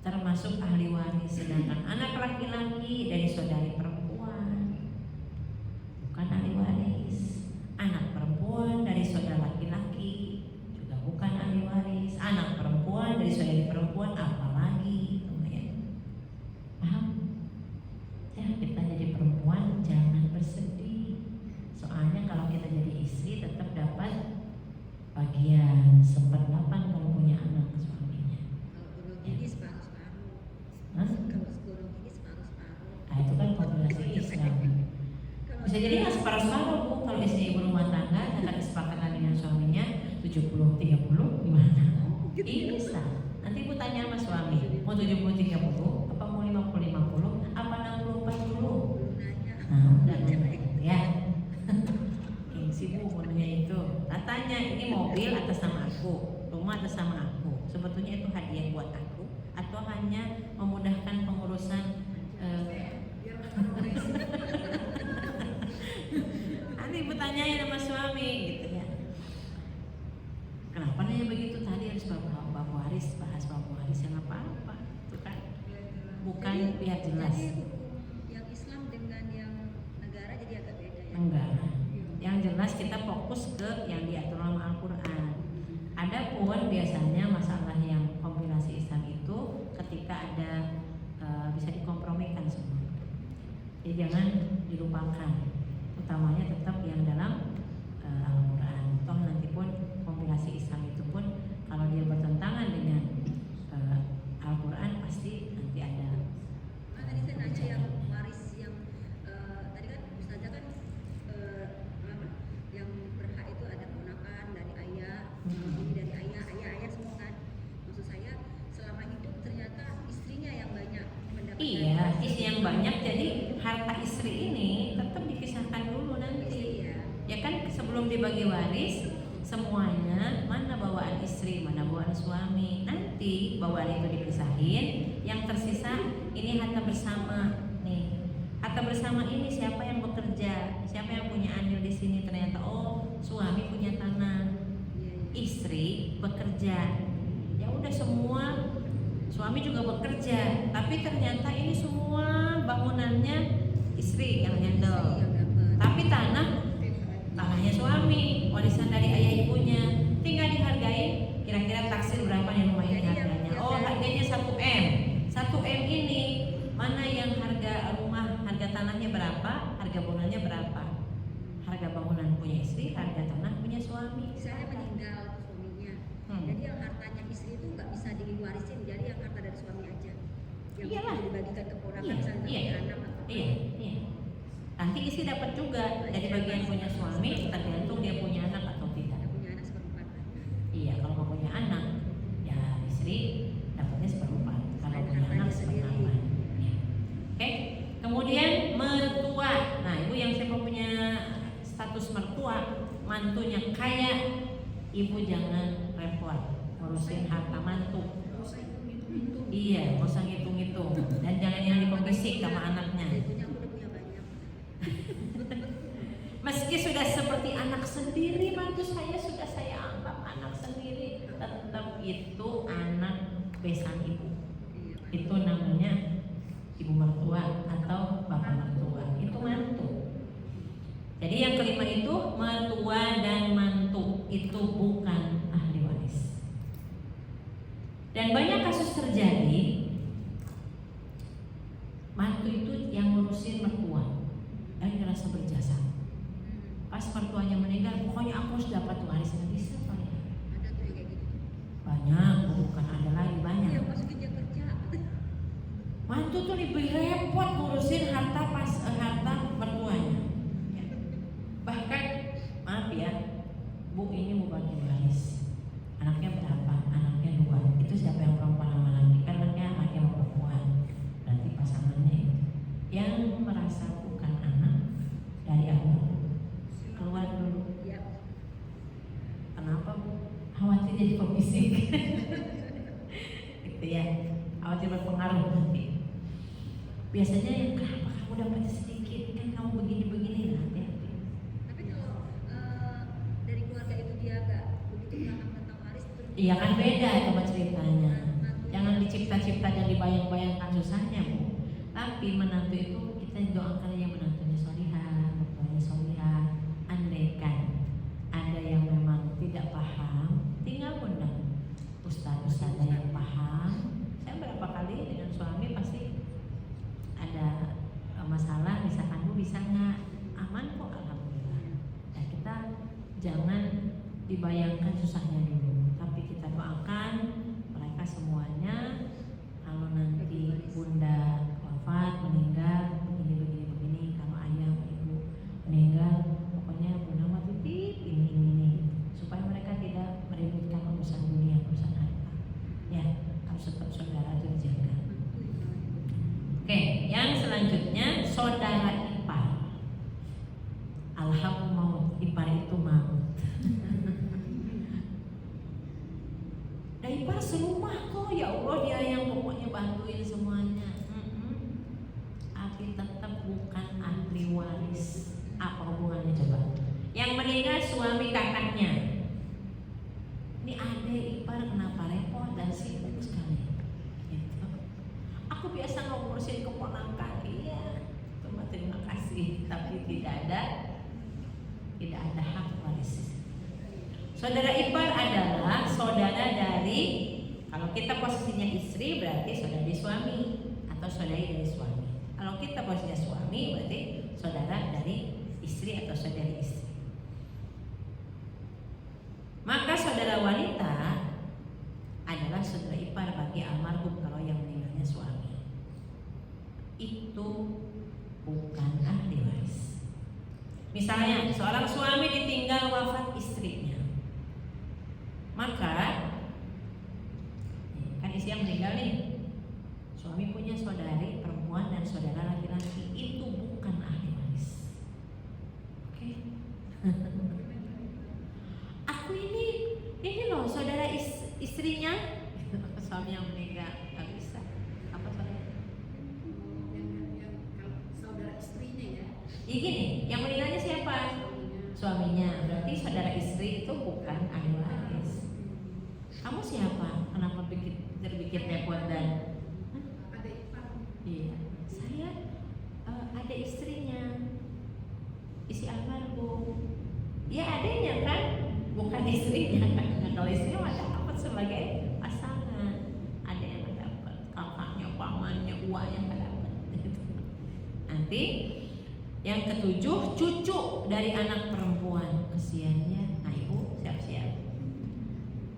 termasuk ahli waris. Sedangkan anak laki-laki dari saudari perempuan bukan ahli waris. Anak perempuan dari saudara laki-laki juga bukan ahli waris. Anak perempuan dari saudari perempuan apalagi, paham? Ya, kita jadi perempuan jangan bersedih. Soalnya kalau kita jadi istri tetap dapat bagian 1/8 kalau punya anak suaminya. Kalau ini separuh-separuh. Hah? Kalau segolong ini separuh-separuh. Nah itu kan populasi Islam. Bisa jadi nggak separuh-separuh bu. Kalau istri ibu rumah tangga ada kesepakatan dengan suaminya 70-30 gimana? Ini Islam. Nanti ibu tanya sama suami mau 70-30 apa mau 50-50 apa 60-40? Nah udah gitu ya. Sibuk menanya itu. Katanya ini mobil atas nama aku, rumah atas nama aku. Sebetulnya itu hadiah buat aku atau hanya memudahkan pengurusan nanti ibu tanyain sama suami gitu ya. Kenapa nanya begitu? Tadi harus bab waris, bahas bab waris yang apa-apa itu kan bukan biar jelas. Jadi yang Islam dengan yang negara jadi agak beda ya. Enggak. Yang jelas kita fokus ke yang diatur dalam Al-Quran. Adapun biasanya masalah yang kompilasi Islam itu ketika ada bisa dikompromikan semua. Jadi jangan dilupakan. Utamanya tetap yang dalam Al-Quran. Toh nanti pun kompilasi Islam itu pun kalau dia bertentangan dengan Al-Quran pasti dapat Iya, istri yang banyak, jadi harta istri ini tetap dipisahkan dulu istri nanti. ya. Ya kan sebelum dibagi waris semuanya mana bawaan istri, mana bawaan suami. Nanti bawaan itu dipisahin, yang tersisa ini harta bersama nih. Harta bersama ini siapa yang bekerja, siapa yang punya andil di sini, ternyata oh suami punya tanah, Iya, iya. istri bekerja. Ya udah semua suami juga bekerja, tapi ternyata ini semua bangunannya istri yang handle. Istri yang dapat. Tapi tanahnya suami, warisan dari ayah ibunya, tinggal dihargai. Kira-kira taksir berapa nih rumah ini harganya? Oh harganya 1 M. 1 M ini mana yang harga rumah, harga tanahnya berapa, harga bangunannya berapa? Harga bangunan punya istri, harga tanah punya suami. Misalnya meninggal suaminya, jadi yang hartanya istri itu nggak bisa diwarisin, jadi yang harta dari suami aja yang Iyalah. dibagikan ke ponakan, Iya, misalnya iya. ke anak atau Iya, iya. Nanti istri dapat juga dari bagian punya suami, tergantung dia punya anak atau tidak. yang punya anak seperempat. Iya, kalau nggak punya anak, ya istri dapatnya seperempat. Kalau punya anak seperempat. Ya. Oke. Kemudian mertua. Nah, ibu yang siapa punya status mertua, mantunya kaya, ibu jangan repot ngurusin harta mantu. Iya, nggak usah ngitung-ngitung. Dan jangan yang dipembisik sama anaknya. Ibunya aku udah punya banyak. Meski sudah seperti anak sendiri, mantu saya sudah saya anggap anak sendiri, tetap itu anak besan ibu. Iya, Pak. Itu namanya ibu mertua atau bapak mertua. Itu mantu. Jadi yang kelima itu mertua dan mantu itu bukan ahli waris. Dan banyak kasus terjadi mantu itu yang ngurusin mertua dan ngerasa berjasa. Pas mertuanya meninggal, pokoknya aku harus dapat waris, nggak bisa Pak. Ada tuh yang kayak gitu. Banyak, bukan ada lagi banyak. Iya, masukin dia kerja. Mantu tuh lebih repot ngurusin harta mertuanya. Ya. Bahkan, maaf ya, bu ini mau bagi waris. Anaknya berapa? Anaknya 2. Itu siapa yang perempuan sama laki? Kan anaknya perempuan. Berarti pasangannya itu. Yang merasa bukan anak dari awal keluar dulu. Iya. Kenapa bu? Khawatir jadi pembisik. Gitu ya. Khawatir berpengaruh nanti. Biasanya yang kenapa kamu dapat sedikit, kan kamu begini-begini, hati-hati. Tapi kalau dari keluarga itu dia nggak begitu paham tentang waris, terus Iya kan beda coba ceritanya. Jangan dicipta-cipta dan dibayang-bayangkan susahnya bu. Tapi menantu itu kita doakan yang menantunya solihah, mertuanya solihah. Andaikan ada yang memang tidak paham, tinggal undang ustaz-ustaz yang paham. Saya berapa kali dengan suami pasti ada masalah, misalkan bu bisa nggak, aman kok alhamdulillah. Nah kita jangan dibayangkan susahnya dulu, tapi kita doakan mereka semuanya kalau nanti bunda wafat meninggal begini, kalau ayah atau ibu meninggal pokoknya bunda mah titip ini supaya mereka tidak meributkan urusan dunia, urusan harta. Ya, harus tetap saudara itu dijaga. Oke, yang selanjutnya saudara ipar. Alhamdulillah maut, ipar itu maut. Dan ipar serumah kok, ya Allah dia yang pokoknya bantuin semuanya. Tapi tetap bukan ahli waris. Apa hubungannya coba? Yang meninggal suami kakaknya. Ini adik ipar kenapa repot dan sibuk sekali? Gitu. Aku biasa ngurusin keponakan, iya. Terima kasih, tapi tidak ada hak waris. Saudara ipar adalah saudara dari, kalau kita posisinya istri berarti saudari suami atau saudari dari suami. Kalau kita posisinya suami berarti saudara dari istri atau saudari istri. Maka saudara wanita adalah saudara ipar bagi almarhum kalau yang meninggalnya suami. Itu bukan ahli waris. Misalnya seorang suami ditinggal wafat istrinya, maka kan istri yang meninggal nih, suami punya saudari perempuan saudara laki-laki itu bukan ahli waris. Oke. Aku ini loh saudara istrinya, suami yang meninggal, nggak bisa. Apa saudara? Yang kalau saudara istrinya ya. Ya gini, yang meninggalnya siapa? Suaminya. Berarti saudara istri itu bukan ahli waris. Kamu siapa? Kenapa terbikin repot dan? Ada ipar. Iya, saya ada istrinya, isi almarhum. Ya adanya kan, bukan istrinya kan. Nah, kalau istrinya ada dapat sebagai pasangan, ada yang dapat, kakaknya, pamannya, uangnya nggak dapat. Nanti yang ketujuh, cucu dari anak perempuan. Kesiannya, nah ibu siap-siap.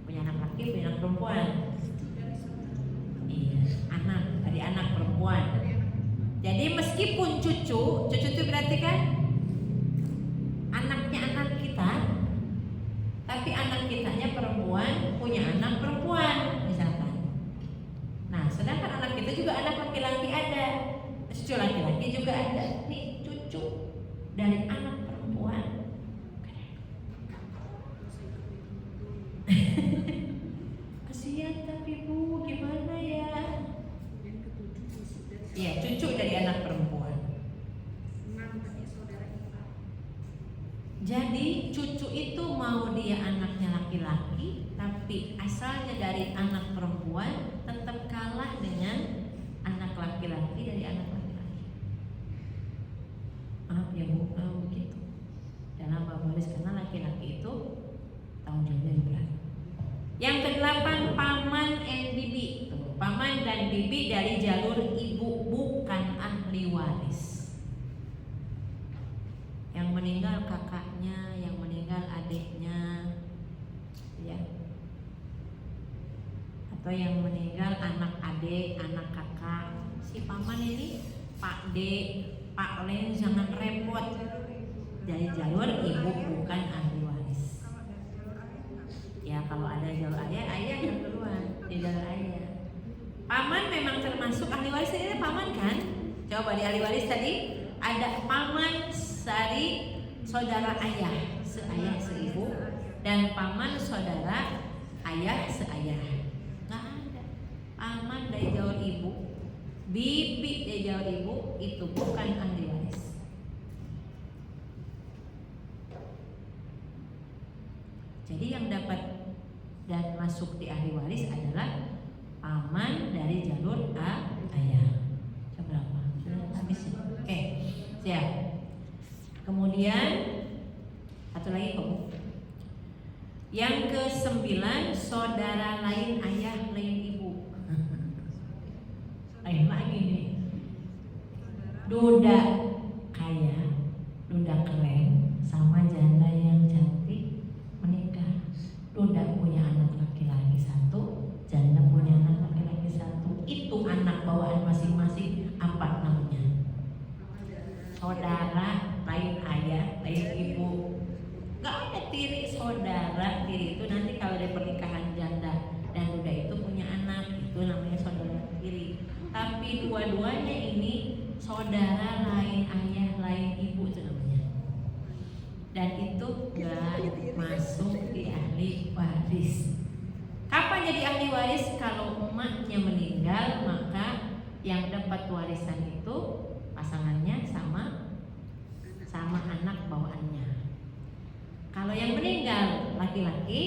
Punya anak laki, punya anak perempuan. Iya, anak dari anak perempuan. Jadi meskipun cucu itu berarti kan anaknya anak kita, tapi anak kitanya perempuan punya anak perempuan misalkan. Nah, sedangkan anak kita juga anak laki-laki ada, cucu laki-laki juga ada. Nih cucu dari anak perempuan. Kasihan tapi Bu, gimana ya? Yang ketujuh sudah. Iya, cucu dari anak perempuan. 6 tadi saudara ipar. Jadi cucu itu mau dia anaknya laki-laki, tapi asalnya dari anak perempuan, tetap kalah dengan anak laki-laki dari anak laki-laki. Maaf ya Bu, begitu. Dalam bab waris karena laki-laki itu tanggung jawabnya berat. Yang kedelapan, paman and bibi. Tuh, paman dan bibi dari jalur ibu, bukan ahli waris. Yang meninggal kakaknya, yang meninggal adiknya, ya, atau yang meninggal anak adik, anak kakak. Si paman ini Pak D, Pak Len, jangan repot. Dari jalur ibu bukan ahli waris. Ya kalau ada jalur ayah yang duluan di jalur ayah. Paman memang termasuk ahli waris, ini paman kan? Coba di ahli waris tadi ada paman dari saudara ayah, seayah seibu, dan paman saudara ayah seayah. Nggak ada. Paman dari jalur ibu, bibi dari jalur ibu itu bukan ahli waris. Jadi yang dapat dan masuk di ahli waris adalah paman dari jalur ayah. Berapa? Sudah habis ya? Oke, siap. Kemudian satu lagi kok. Yang ke-9, saudara lain ayah lain ibu. Lain lagi nih. Duda kaya, duda keren, sama janda yang cantik menikah. Duda punya anak laki-laki satu, janda punya anak laki-laki satu. Itu anak bawaan masing-masing apa namanya? Saudara lain ayah lain ibu. Gak ada tiri saudara. Tiri itu nanti kalau dari pernikahan janda dan duda itu punya anak, itu namanya saudara tiri. Tapi dua-duanya ini saudara lain ayah lain ibu itu namanya. Dan itu gak masuk di ahli waris. Kapan jadi ahli waris? Kalau emaknya meninggal, maka yang dapat warisan itu pasangannya sama anak bawaannya. Kalau yang meninggal laki-laki,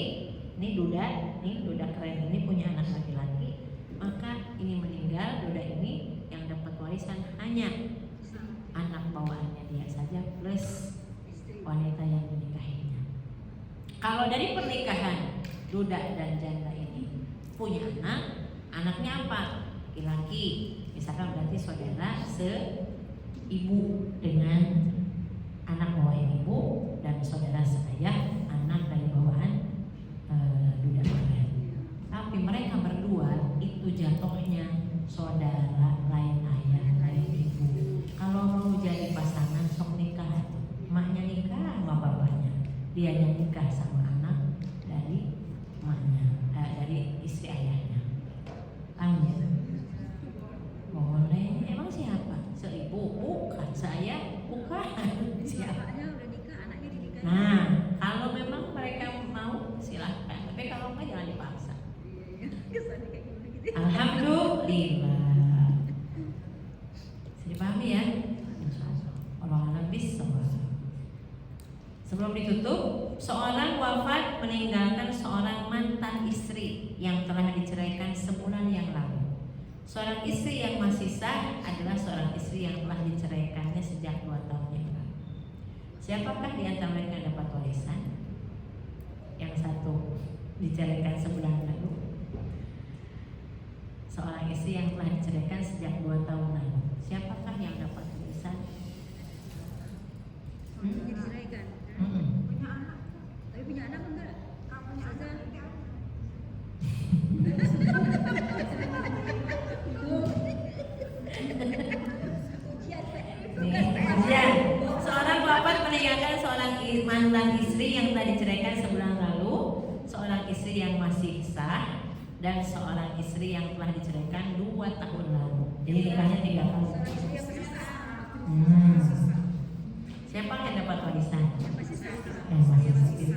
ini duda keren ini punya anak laki-laki, maka ini meninggal, duda ini yang dapat warisan hanya anak bawaannya dia saja plus wanita yang menikahinya. Kalau dari pernikahan duda dan janda ini punya anak, anaknya apa? Laki-laki, misalkan berarti saudara seibu dengan anak bawaan ibu dan saudara seayah anak dari bawaan duda keren. Tapi mereka berdua itu jatuhnya saudara lain ayah lain ibu. Kalau mau jadi pasangan sok nikah, emaknya nikah sama bapaknya, dia yang nikah sama anak dari emaknya, dari istri ayahnya. Boleh? Emang siapa? seorang wafat meninggalkan seorang mantan istri yang telah diceraikan sebulan yang lalu. Seorang istri yang masih sah adalah seorang istri yang telah diceraikannya sejak 2 tahun yang lalu. Siapakah di antara mereka yang dapat warisan? Yang satu diceraikan sebulan lalu, seorang istri yang telah diceraikan sejak 2 tahun lalu. Siapakah yang dapat warisan? Suaminya diceraikan kan? Punya anak. Tapi punya anak enggak? Kamu punya anak nanti apa? Kemudian, seorang wafat meninggalkan seorang mantan istri yang telah diceraikan sebulan lalu, seorang istri yang masih sah, dan seorang istri yang telah diceraikan 2 tahun lalu. Jadi nikahnya 3 tahun. Seorang istri yang masih sah. Siapa yang dapat warisan? Yang masih sah. Yang masih sah.